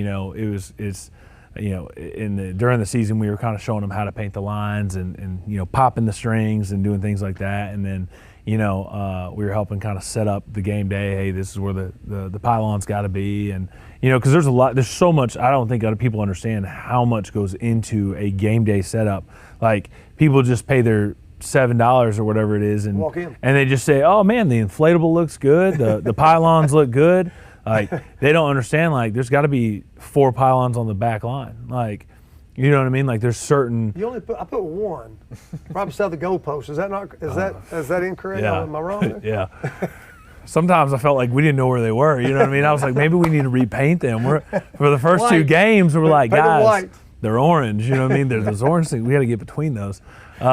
During the season we were kind of showing them how to paint the lines and popping the strings and doing things like that, and then we were helping kind of set up the game day. Hey, this is where the pylon's got to be, and because there's so much. I don't think other people understand how much goes into a game day setup. Like, people just pay their $7 or whatever it is and walk in, and they just say, oh man, the inflatable looks good, the pylons look good. Like, they don't understand, like, there's got to be 4 pylons on the back line. Like, you know what I mean? Like, there's certain. I put 1. Probably south of the goalpost. Is that incorrect? Yeah. Am I wrong? Yeah. Sometimes I felt like we didn't know where they were. You know what I mean? I was like, maybe we need to repaint them. For the first 2 games, we're like, Paint them guys, white. they're orange. You know what I mean? There's those orange things. We got to get between those. And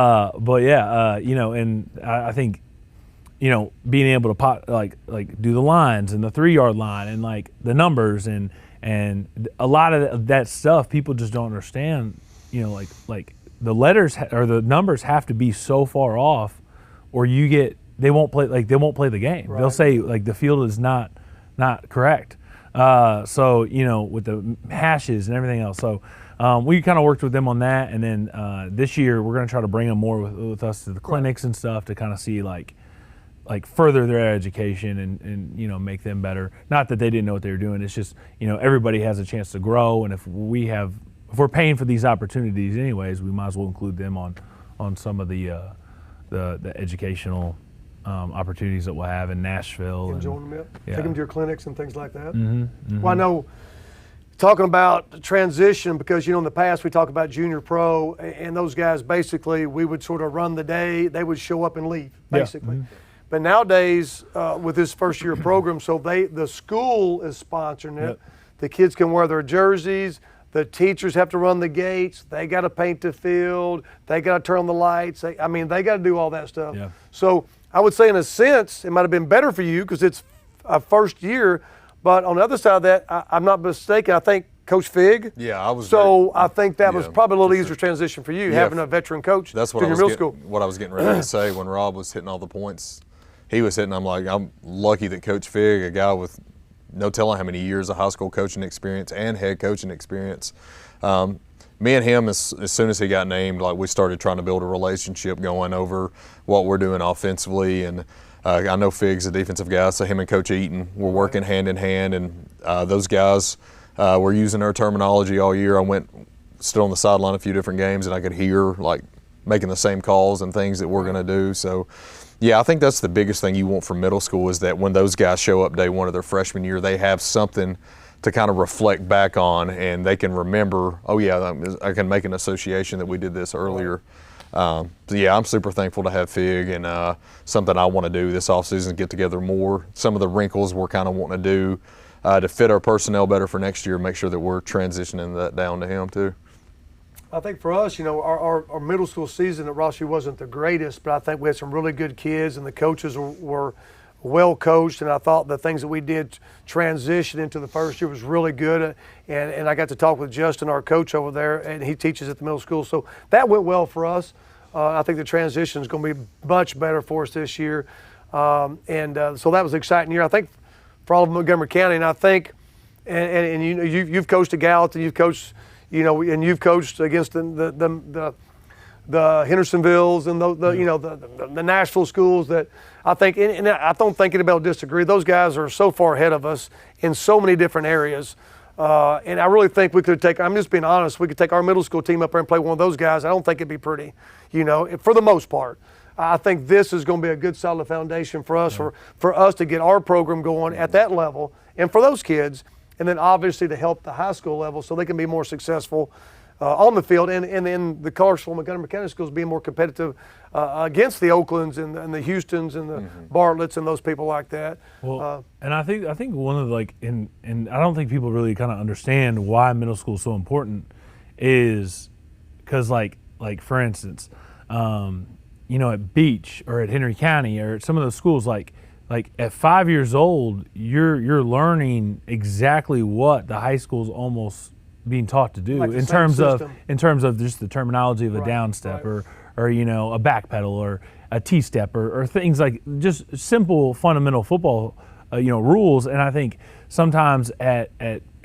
I think, being able to do the lines and the 3-yard line and like the numbers and a lot of that stuff people just don't understand. Like the letters or the numbers have to be so far off, or they won't play the game. Right. They'll say like the field is not correct. So with the hashes and everything else. So we kind of worked with them on that, and then this year we're going to try to bring them more with us to the clinics and stuff to kind of see like further their education and make them better. Not that they didn't know what they were doing. It's just everybody has a chance to grow, and if we're paying for these opportunities anyways, we might as well include them on some of the educational opportunities that we'll have in Nashville. Join them, yeah. Take them to your clinics and things like that. Mm-hmm. Well, I know, talking about transition, because in the past we talk about junior pro, and those guys basically we would sort of run the day. They would show up and leave basically. Yeah. Mm-hmm. But nowadays, with this first year program, so the school is sponsoring it. Yep. The kids can wear their jerseys. The teachers have to run the gates. They got to paint the field. They got to turn on the lights. They got to do all that stuff. Yeah. So I would say, in a sense, it might have been better for you because it's a first year. But on the other side of that, I'm not mistaken, I think Coach Fig. Yeah, I was. So I think that was probably a little easier transition for you, Yeah, having a veteran coach. That's what in your middle school. What I was getting ready to say when Rob was hitting all the points. He was hitting. I'm lucky that Coach Fig, a guy with no telling how many years of high school coaching experience and head coaching experience. Me and him, as soon as he got named, we started trying to build a relationship going over what we're doing offensively. And I know Fig's a defensive guy, so him and Coach Eaton were working hand in hand. And those guys were using our terminology all year. I stood on the sideline a few different games, and I could hear making the same calls and things that we're going to do. So, yeah, I think that's the biggest thing you want from middle school is that when those guys show up day one of their freshman year, they have something to kind of reflect back on, and they can remember, oh yeah, I can make an association that we did this earlier. So yeah, I'm super thankful to have Fig, and something I want to do this offseason, get together more. Some of the wrinkles we're kind of wanting to do to fit our personnel better for next year, make sure that we're transitioning that down to him too. I think for us, our middle school season at Rossview wasn't the greatest, but I think we had some really good kids, and the coaches were well coached, and I thought the things that we did transition into the first year was really good. And I got to talk with Justin, our coach over there, and he teaches at the middle school, so that went well for us. I think the transition is going to be much better for us this year, so that was an exciting year, I think, for all of Montgomery County. And I think, and you've coached at Gallowitz, and you've coached. And you've coached against the Hendersonvilles and the Nashville schools that I think, and I don't think anybody will disagree. Those guys are so far ahead of us in so many different areas, and I really think we could take. I'm just being honest. We could take our middle school team up there and play one of those guys. I don't think it'd be pretty, for the most part. I think this is going to be a good solid foundation for us, for us to get our program going at that level, and for those kids. and then obviously to help the high school level so they can be more successful on the field, and in the Clarksville Montgomery County schools being more competitive against the Oaklands and the Houstons and the Bartletts and those people like that. Well, and I think one of and I don't think people really kind of understand why middle school is so important is because like for instance, at Beach or at Henry County or at some of those schools like at 5 years old you're learning exactly what the high school's almost being taught to do like in terms of just the terminology of a down step or a back pedal or a T-step or things like just simple fundamental football rules. And I think sometimes at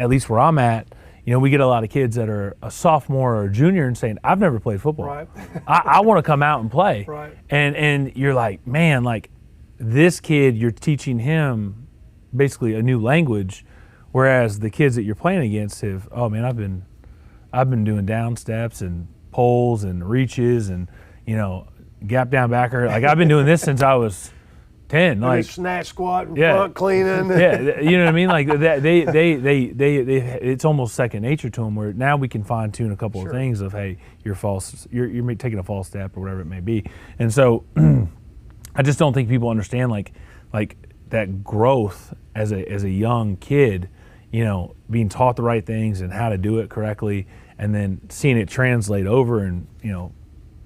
least where I'm at, we get a lot of kids that are a sophomore or a junior and saying, I've never played football. Right. I want to come out and play. Right. And you're like, man, like this kid, you're teaching him basically a new language. Whereas the kids that you're playing against I've been doing down steps and poles and reaches and gap down backer. Like I've been doing this since I was 10. Like snatch, squat, and front cleaning. Yeah, you know what I mean. Like that, they it's almost second nature to them. Where now we can fine tune a couple of things of you're taking a false step or whatever it may be. And so I just don't think people understand like that growth as a young kid. Being taught the right things and how to do it correctly, and then seeing it translate over in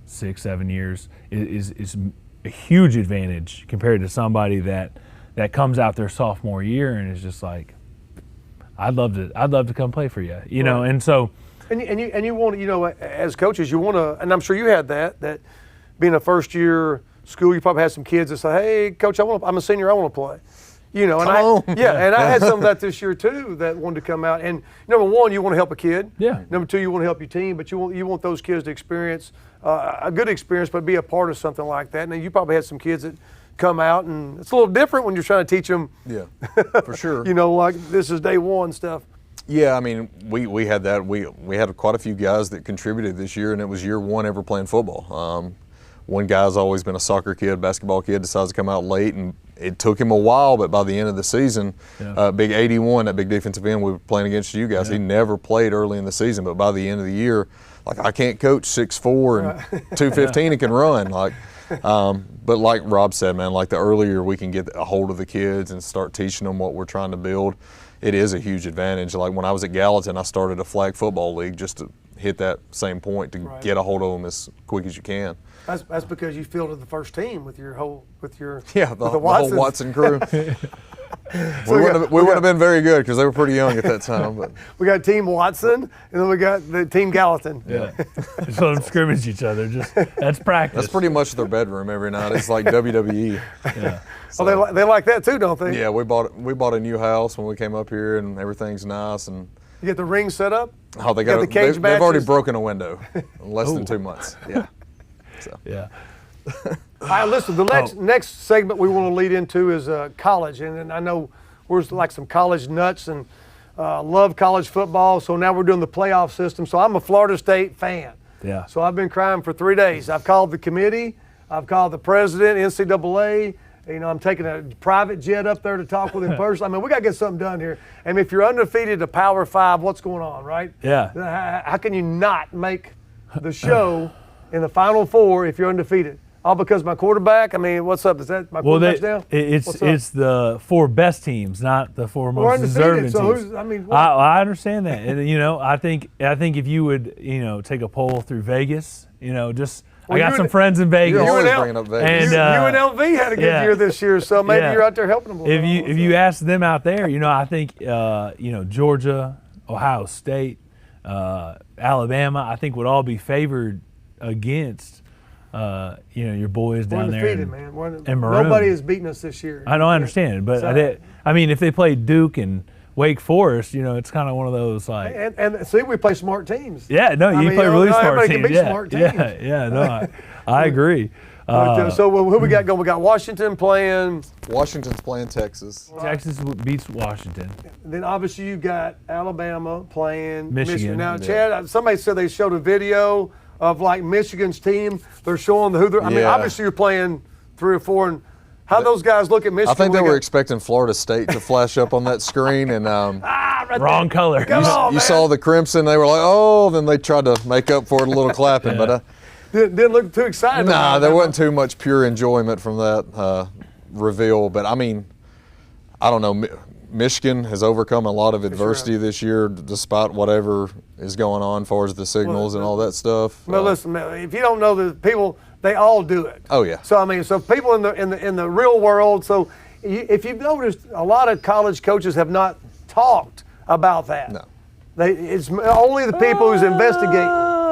6-7 years is a huge advantage compared to somebody that comes out their sophomore year and is just like, I'd love to come play for you, Right. And so and you want as coaches you want to, and I'm sure you had that being a first year school, you probably had some kids that say, hey coach, I'm a senior, I want to play. And I had some of that this year too that wanted to come out. And number one, you want to help a kid. Yeah. Number two, you want to help your team, but you want those kids to experience a good experience, but be a part of something like that. And you probably had some kids that come out, and it's a little different when you're trying to teach them. Yeah, for sure. Like this is day one stuff. Yeah, I mean, we had that. We had quite a few guys that contributed this year, and it was year one ever playing football. One guy's always been a soccer kid, basketball kid, decides to come out late, and it took him a while, but by the end of the season, big 81, that big defensive end we were playing against you guys, he never played early in the season, but by the end of the year, like I can't coach 6'4" and 215 and can run. But like Rob said, man, like the earlier we can get a hold of the kids and start teaching them what we're trying to build, it is a huge advantage. Like when I was at Gallowitz, I started a flag football league just to hit that same point, to get a hold of them as quick as you can. That's because you fielded the first team with your whole the whole Watson crew. So we wouldn't have been very good because they were pretty young at that time. But we got Team Watson, and then we got the Team Gallatin. Yeah, just let them scrimmage each other. That's practice. That's pretty much their bedroom every night. It's like WWE. Yeah. So, they like that too, don't they? Yeah, we bought a new house when we came up here, and everything's nice. And you get the ring set up. Oh, they got the cage matches? They've already broken a window in less than 2 months. Yeah. So. Yeah. All right, listen, the next segment we want to lead into is college. And I know we're like some college nuts and love college football. So now we're doing the playoff system. So I'm a Florida State fan. Yeah. So I've been crying for 3 days. I've called the committee. I've called the president, NCAA. I'm taking a private jet up there to talk with him personally. I mean, we got to get something done here. And if you're undefeated at Power 5, what's going on, right? Yeah. How can you not make the show in the Final Four if you're undefeated? All because my quarterback? I mean, what's up? Is that my quarterback's down? It's the 4 best teams, not the 4 most deserving teams. I understand that. And, I think if you would, take a poll through Vegas, I got some friends in Vegas. You're always bringing up Vegas. And UNLV had a good year this year, so maybe you're out there helping them. If you ask them out there, I think Georgia, Ohio State, Alabama, I think would all be favored against your boys down there. Undefeated, man. And Maroon. Nobody has beaten us this year. I don't understand, but if they played Duke and Wake Forest, it's kind of one of those like. And see, we play smart teams. Yeah, no, you play really smart teams. Can beat smart teams. No, I agree. So who we got going? We got Washington playing. Washington's playing Texas. Texas beats Washington. Then obviously you got Alabama playing Michigan. Now, Chad, somebody said they showed a video of like Michigan's team. They're showing who they're. I mean, obviously you're playing 3 or 4. And How those guys look at Michigan? I think they were expecting Florida State to flash up on that screen, and Wrong color. you saw the crimson. They were like, oh, then they tried to make up for it a little clapping, but didn't look too excited. nah, there wasn't too much pure enjoyment from that reveal. But I mean, I don't know. Michigan has overcome a lot of adversity this year, despite whatever is going on as far as the signals and all that stuff. Well, listen, man, if you don't know the people, they all do it. Oh yeah. So I mean, so people in the real world. So if you've noticed, a lot of college coaches have not talked about that. No. It's only the people who's investigating.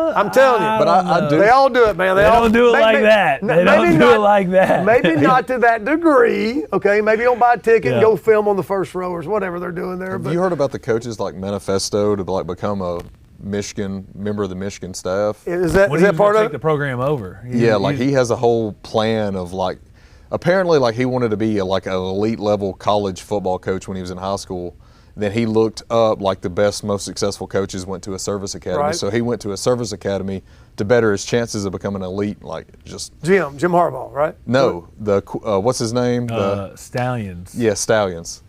I'm telling you. But I do. They all do it, man. They don't do it like that. They don't do it like that. Maybe not to that degree. Okay, maybe you don't buy a ticket and go film on the first row or whatever they're doing there. Have you heard about the coaches like manifesto to like become a Michigan member of the Michigan staff? Is that part of take the program over? Yeah, like he has a whole plan of like, apparently like he wanted to be like an elite level college football coach when he was in high school. Then he looked up like the best, most successful coaches went to a service academy. Right. So he went to a service academy to better his chances of becoming elite. Like just Jim Harbaugh, right? no, the what's his name? Stallions. Yeah, Stallions.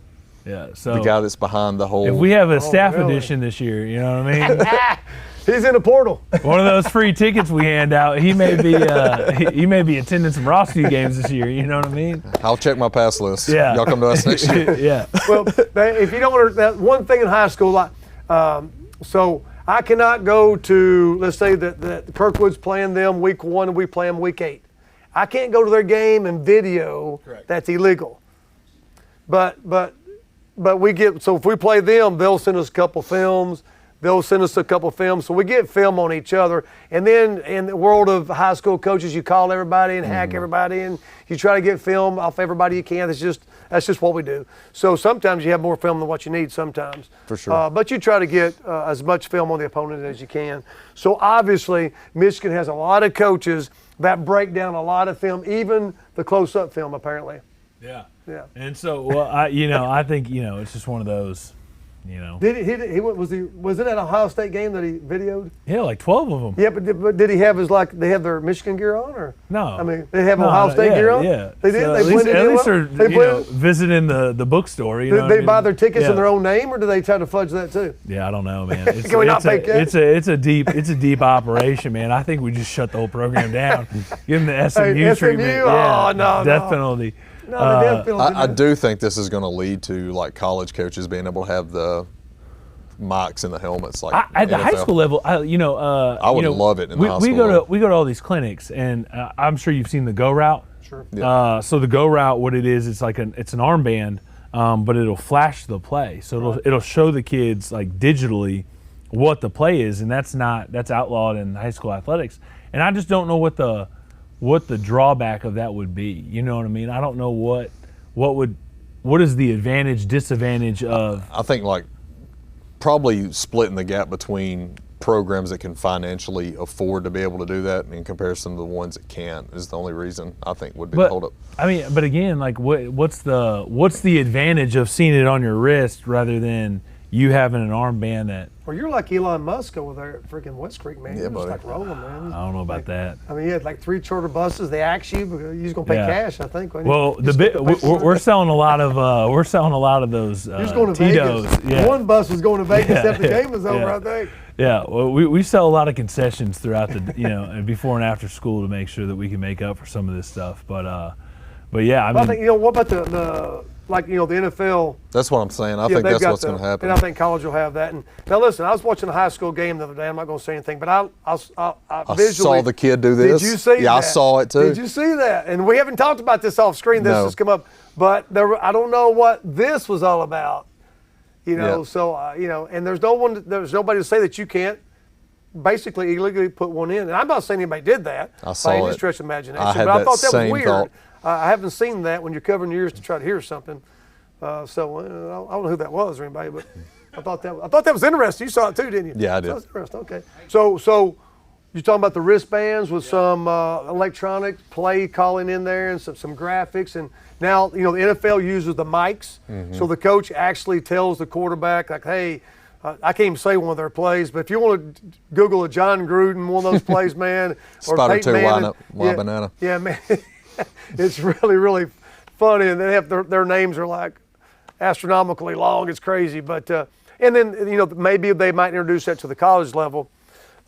Yeah. So The guy that's behind the whole. if we have a staff really? edition this year, you know what I mean? He's in the portal. One of those free tickets we hand out. He may be he may be attending some Rossview games this year. You know what I mean? I'll check my pass list. Yeah. Y'all come to us next year. Yeah. Well, if you don't understand, one thing in high school, so I cannot go to, let's say that Kirkwood's playing them week 1 and we play them week 8. I can't go to their game and video. Correct. That's illegal. But we get, so if we play them, they'll send us a couple films. They'll send us a couple films, so we get film on each other. And then in the world of high school coaches, you call everybody and hack everybody, and you try to get film off everybody you can. That's just what we do. So sometimes you have more film than what you need. Sometimes, For sure. but you try to get as much film on the opponent as you can. So obviously, Michigan has a lot of coaches that break down a lot of film, even the close-up film. Apparently. Yeah. Yeah. And so, well, I think it's just one of those. Was it at a Ohio State game that he videoed? Yeah, like 12 of them. Yeah, but did he have they have their Michigan gear on, or? No. I mean, they have Ohio State gear on? Yeah. They did? So They at least blended in they're visiting the bookstore. You know Did what they I mean? buy their tickets Yeah. in their own name, or do they try to fudge that too? Yeah, I don't know, man. It's, Can we not pay cash? it's a deep operation, man. I think we just shut the whole program down. Give them the SMU treatment. SMU? Yeah, Oh, no, death no. penalty. No, they didn't feel I do think this is going to lead to like college coaches being able to have the mics and the helmets like At the high NFL. school level, I would love it in the high we school go level. to all these clinics, and I'm sure you've seen the Go Route. Sure. Yeah. So the Go Route, what it is, it's like it's an armband, but it'll flash the play. So it'll show the kids like digitally what the play is, and that's outlawed in high school athletics. And I just don't know what the drawback of that would be. You know what I mean? I don't know what is the advantage, disadvantage of. I think like probably splitting the gap between programs that can financially afford to be able to do that in comparison to the ones that can't is the only reason I think would be the holdup. I mean, but again, like what's the advantage of seeing it on your wrist rather than you having an armband that? Well, you're like Elon Musk over there at freaking West Creek, man. Yeah, You're just buddy. like rolling, man. I don't know about that. I mean, you had like 3 charter buses. They axe you, but you're just gonna pay Yeah. cash, I think. wasn't you? Well, You're just gonna pay we're selling a lot of those You're just going to Tito's. Vegas. Yeah. One bus was going to Vegas Yeah, after the game was over, yeah. I think. Yeah, well, we sell a lot of concessions throughout the and before and after school to make sure that we can make up for some of this stuff. But yeah, I Well, I mean, think, what about the NFL? That's what I'm saying. I Yeah, think they've that's got what's going to happen. And I think college will have that. And now listen, I was watching a high school game the other day. I'm not going to say anything, but I visually saw the kid do this. Did you see that? Yeah, I saw it too. Did you see that? And we haven't talked about this off screen. This No. has come up, but I don't know what this was all about. Yeah. So and there's nobody to say that you can't basically illegally put one in. And I'm not saying anybody did that. I saw by any it. stretch of imagination. I had but I that thought that same was weird. thought. I haven't seen that when you're covering your ears to try to hear something. I don't know who that was or anybody, but I thought that was interesting. You saw it too, didn't you? Yeah, I did. So that's interesting. Okay. So you're talking about the wristbands with some electronic play calling in there and some graphics, and now the NFL uses the mics, so the coach actually tells the quarterback like, hey. I can't even say one of their plays, but if you want to Google a John Gruden, one of those plays, man, or Spider Peyton 2, Manning, why banana? yeah, man, it's really, really funny, and they have their names are like astronomically long. It's crazy, but and then maybe they might introduce that to the college level.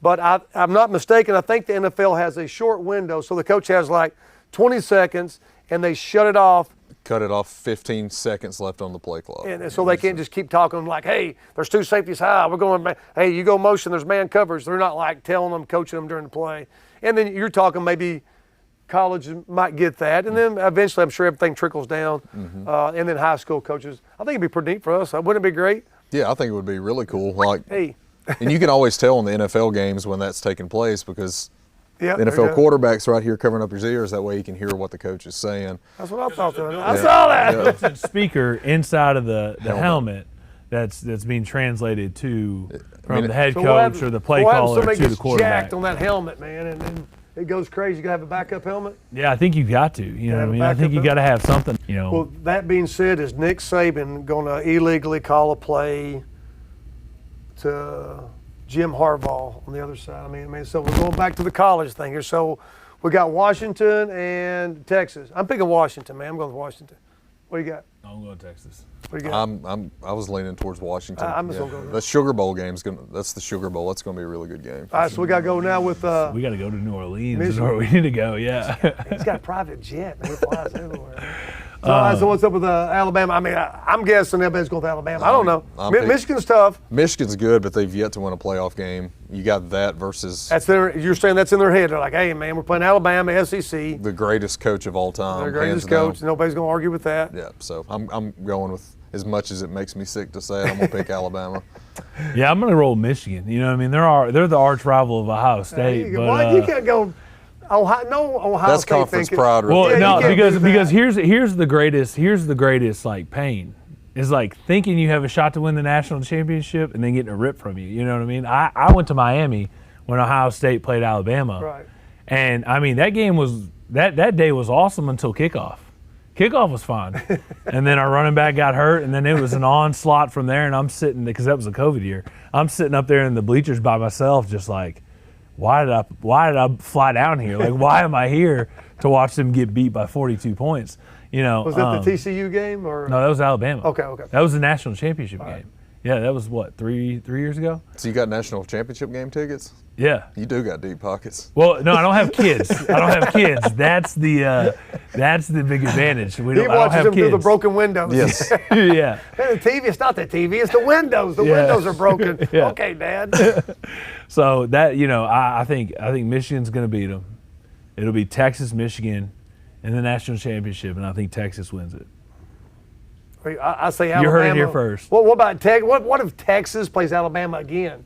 But I'm not mistaken. I think the NFL has a short window, so the coach has like 20 seconds, and they shut it off. Cut it off 15 seconds left on the play clock. And so they can't just keep talking like, hey, there's 2 safeties high. We're going, hey, you go motion, there's man coverage. They're not like telling them, coaching them during the play. And then you're talking maybe college might get that. And then eventually I'm sure everything trickles down. And then high school coaches. I think it'd be pretty neat for us. Wouldn't it be great? Yeah, I think it would be really cool. Like, hey. And you can always tell in the NFL games when that's taking place because Yep, NFL quarterback's right here covering up his ears. That way you can hear what the coach is saying. That's what I thought. I saw that. There's a speaker inside of the helmet that's being translated from the head coach or the play caller to the quarterback. Jacked on that helmet, man, and then it goes crazy. You got to have a backup helmet? Yeah, I think you've got to. You know what I mean? I think you got to have something. Well, that being said, is Nick Saban going to illegally call a play to Jim Harbaugh on the other side? I mean, so we're going back to the college thing here. So we got Washington and Texas. I'm picking Washington, man. I'm going with Washington. What do you got? I'm going Texas. What do you got? I was leaning towards Washington. I'm just going to go there. The Sugar Bowl game's that's the Sugar Bowl. That's going to be a really good game. All right, so we got to go now with we got to go to New Orleans. Is where we need to go. Yeah. He's got a private jet, man. He flies everywhere. So what's up with Alabama? I mean, I'm guessing everybody's going to Alabama. I don't know. Michigan's tough. Michigan's good, but they've yet to win a playoff game. You got that versus. You're saying that's in their head. They're like, hey, man, we're playing Alabama, SEC. The greatest coach of all time. Their greatest coach. Nobody's going to argue with that. Yeah, so I'm going with, as much as it makes me sick to say it, I'm going to pick Alabama. Yeah, I'm going to roll Michigan. You know what I mean? They're the arch rival of Ohio State. But, you can't go. Ohio that's State conference pride. Well, no, because here's the greatest like pain is like thinking you have a shot to win the national championship and then getting a rip from you. You know what I mean? I went to Miami when Ohio State played Alabama, right? And I mean that game was that day was awesome until kickoff. Kickoff was fine, and then our running back got hurt, and then it was an onslaught from there. And I'm sitting because that was a COVID year. I'm sitting up there in the bleachers by myself, just like. Why did I fly down here? Like, why am I here to watch them get beat by 42 points? Was that the TCU game or? No, that was Alabama. Okay. That was the national championship game. Yeah, that was what, three years ago? So you got national championship game tickets? Yeah. You do got deep pockets. Well, no, I don't have kids. That's the big advantage. He watches them through the broken windows. Yes. Yeah. The TV, it's not the TV, it's the windows. The windows are broken. Yeah. Okay, Dad. So that, I think Michigan's going to beat them. It'll be Texas, Michigan in the national championship, and I think Texas wins it. I say Alabama. You heard it here first. Well, what about Texas? What if Texas plays Alabama again?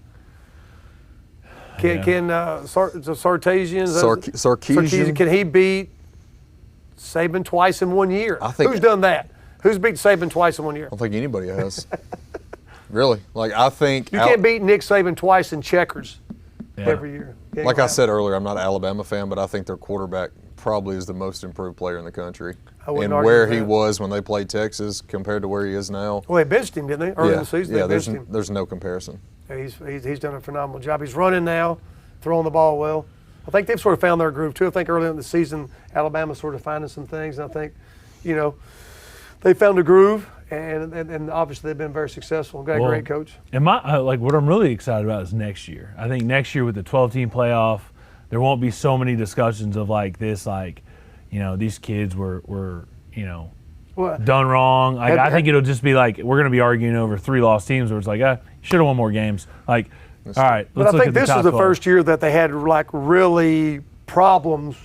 Can Sarkisian, can he beat Saban twice in 1 year? Who's done that? Who's beat Saban twice in 1 year? I don't think anybody has. Really? Like, I think you can't beat Nick Saban twice in checkers every year. Like I said earlier, I'm not an Alabama fan, but I think their quarterback probably is the most improved player in the country. And where he was when they played Texas compared to where he is now. Well, they benched him, didn't they? Early in the season, yeah. There's no comparison. Yeah, he's done a phenomenal job. He's running now, throwing the ball well. I think they've sort of found their groove too. I think early in the season, Alabama's sort of finding some things. And I think, they found a groove, and obviously they've been very successful. Got a great coach. And what I'm really excited about is next year. I think next year with the 12-team playoff, there won't be so many discussions of these kids were done wrong. I think it'll just be like we're going to be arguing over 3 lost teams where it's like, you should have won more games. Like, all right, let's look at the top 12. But I think this is the first year that they had really problems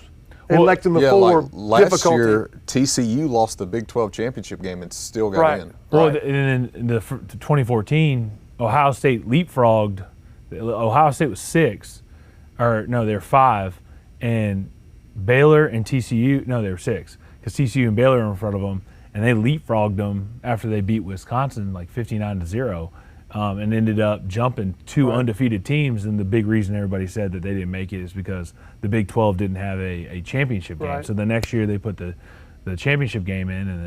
electing the four. Last year, TCU lost the Big 12 championship game and still got in. Well, in the 2014, Ohio State leapfrogged. Ohio State was 6, or no, they're 5, and Baylor and TCU. No, they were 6 because TCU and Baylor were in front of them, and they leapfrogged them after they beat Wisconsin 59-0. And ended up jumping 2 undefeated teams. And the big reason everybody said that they didn't make it is because the Big 12 didn't have a championship game. Right. So the next year they put the championship game in, and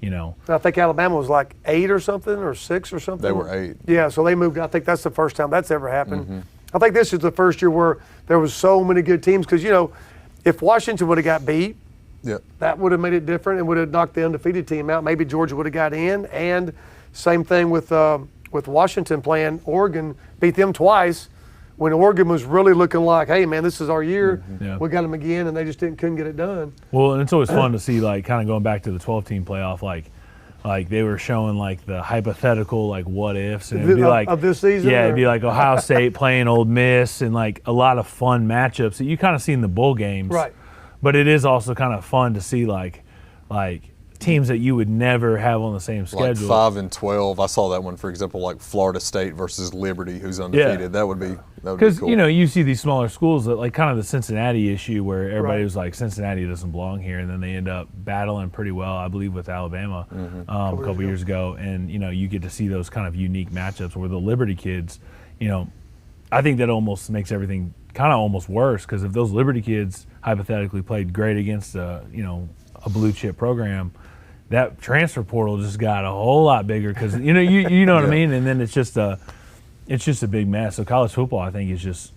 then, I think Alabama was 8 or something, or 6 or something. They were 8. Yeah, so they moved. I think that's the first time that's ever happened. Mm-hmm. I think this is the first year where there was so many good teams because, if Washington would have got beat, that would have made it different and would have knocked the undefeated team out. Maybe Georgia would have got in. And same thing with Washington playing Oregon, beat them twice when Oregon was really looking like, hey, man, this is our year. We got them again, and they just couldn't get it done. Well, and it's always fun to see, like, kind of going back to the 12-team playoff, like they were showing like the hypothetical like what ifs, and it'd be like of this season. Yeah, it'd be like Ohio State playing Ole Miss, and like a lot of fun matchups that you kind of see in the bowl games. Right. But it is also kind of fun to see like teams that you would never have on the same schedule. Like 5 and 12. I saw that one, for example, like Florida State versus Liberty, who's undefeated. Yeah. That would be cool. Because you see these smaller schools that like kind of the Cincinnati issue where everybody Right. was like Cincinnati doesn't belong here, and then they end up battling pretty well, I believe, with Alabama a couple years ago. And you get to see those kind of unique matchups where the Liberty kids, I think that almost makes everything kind of almost worse, because if those Liberty kids hypothetically played great against a blue chip program, that transfer portal just got a whole lot bigger because you know what I mean, and then it's just a big mess. So college football, I think, it's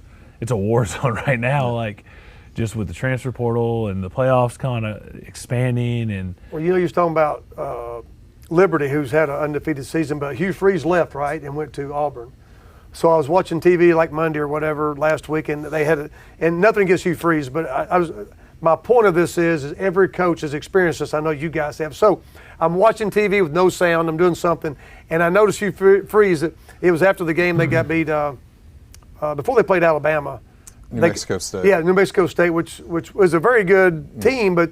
a war zone right now, like just with the transfer portal and the playoffs kind of expanding. And well, you're talking about Liberty, who's had an undefeated season, but Hugh Freeze left, right, and went to Auburn. So I was watching TV like Monday or whatever last week, and they had and nothing against Hugh Freeze, but I was. My point of this is every coach has experienced this. I know you guys have. So I'm watching TV with no sound. I'm doing something, and I noticed Hugh Freeze. It was after the game they got beat before they played Alabama. New Mexico State. Yeah, New Mexico State, which was a very good team, but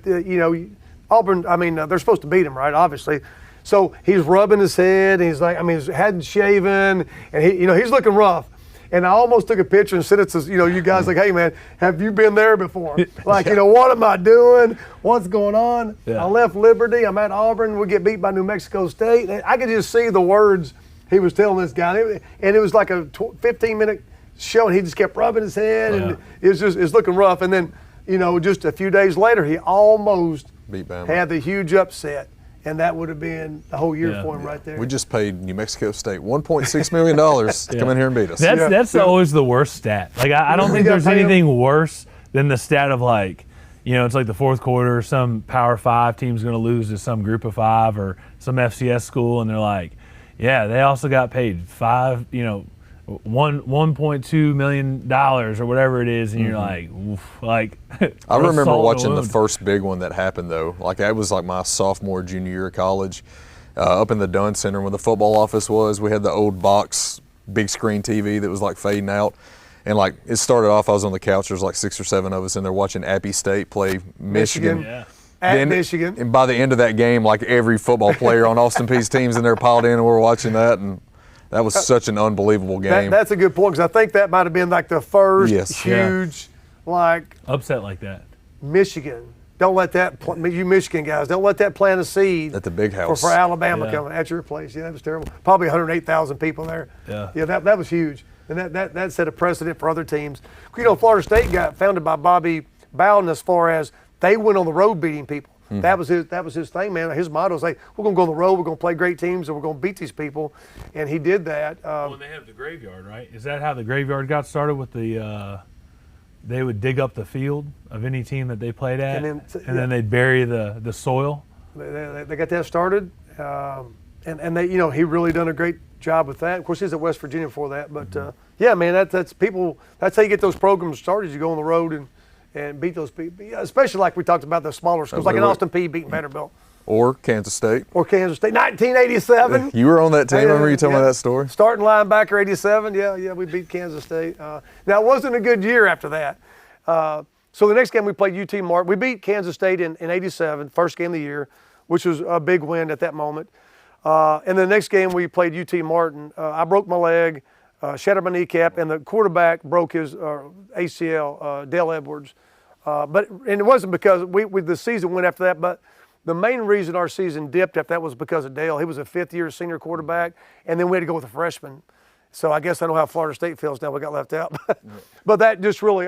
Auburn. I mean, they're supposed to beat them, right? Obviously. So he's rubbing his head. And he's like, his head's shaven, and he's looking rough. And I almost took a picture and sent it to you guys, like, hey man, have you been there before? Like, what am I doing? What's going on? Yeah. I left Liberty. I'm at Auburn. We get beat by New Mexico State. And I could just see the words he was telling this guy, and it was like a 15-minute show, and he just kept rubbing his head, and it's looking rough. And then, just a few days later, he almost beat Bama. Had the huge upset. And that would have been the whole year for him right there. We just paid New Mexico State $1.6 million to come in here and beat us. That's always the worst stat. Like I don't think there's anything worse than the stat of like, it's like the fourth quarter, some Power 5 team's going to lose to some Group of 5 or some FCS school, and they're like, yeah, they also got paid $1.2 million or whatever it is, and you're like, oof, like. I remember watching the first big one that happened though. Like that was like my sophomore, junior year of college, up in the Dunn Center where the football office was. We had the old box big screen TV that was like fading out, and like it started off. I was on the couch. There was like 6 or 7 of us in there watching Appy State play Michigan. Yeah. At Michigan. And by the end of that game, like every football player on Austin Peay's teams in there piled in, and we were watching that and. That was such an unbelievable game. That's a good point, because I think that might have been like the first huge, upset like that. Michigan. Don't let that, you Michigan guys, don't let that plant a seed. At the big house. For Alabama coming at your place. Yeah, that was terrible. Probably 108,000 people there. Yeah, that was huge. And that set a precedent for other teams. Florida State got founded by Bobby Bowden as far as they went on the road beating people. That was his thing, man. His motto was like, we're going to go on the road, we're going to play great teams, and we're going to beat these people. And he did that. Well, they have the graveyard, right? Is that how the graveyard got started with the they would dig up the field of any team that they played at, and then they'd bury the soil? They got that started. And they, he really done a great job with that. Of course, he's at West Virginia before that. But, yeah, man, that's people. That's how you get those programs started. You go on the road and beat those people, especially like we talked about the smaller schools, like in Austin Peay beating Vanderbilt. Or Kansas State. 1987. You were on that team. Remember you telling me that story? Starting linebacker, 87. Yeah, we beat Kansas State. Now, it wasn't a good year after that. So the next game we played UT Martin. We beat Kansas State in 87, first game of the year, which was a big win at that moment. And the next game we played UT Martin. I broke my leg, shattered my kneecap, and the quarterback broke his ACL, Dale Edwards. And it wasn't because the season went after that, but the main reason our season dipped after that was because of Dale. He was a fifth-year senior quarterback, and then we had to go with a freshman. So I guess I know how Florida State feels now. We got left out. But that just really,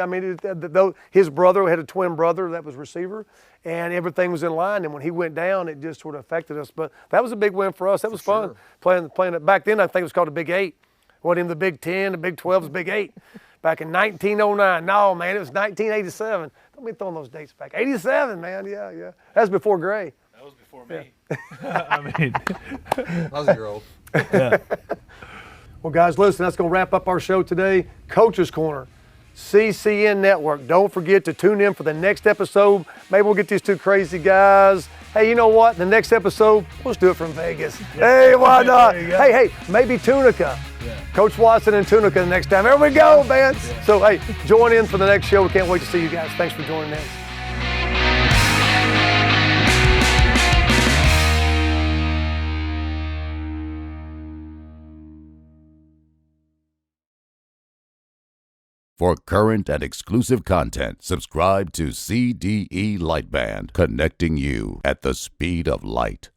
his brother had a twin brother that was receiver, and everything was in line. And when he went down, it just sort of affected us. But that was a big win for us. That was fun playing it. Back then, I think it was called a Big 8. Wasn't even the Big 10, the Big 12 was Big 8. back in 1909. No, man, it was 1987. Don't be throwing those dates back. 87, man, yeah. That's before Gray. That was before me. I mean, I was a year old. yeah. Well, guys, listen, that's going to wrap up our show today. Coach's Corner, CCN Network. Don't forget to tune in for the next episode. Maybe we'll get these two crazy guys. Hey, you know what? The next episode, let's do it from Vegas. Hey, why not? Hey, maybe Tunica. Yeah. Coach Watson and Tunica the next time. There we go, man. Yeah. So, hey, join in for the next show. We can't wait to see you guys. Thanks for joining us. For current and exclusive content, subscribe to CDE Lightband, connecting you at the speed of light.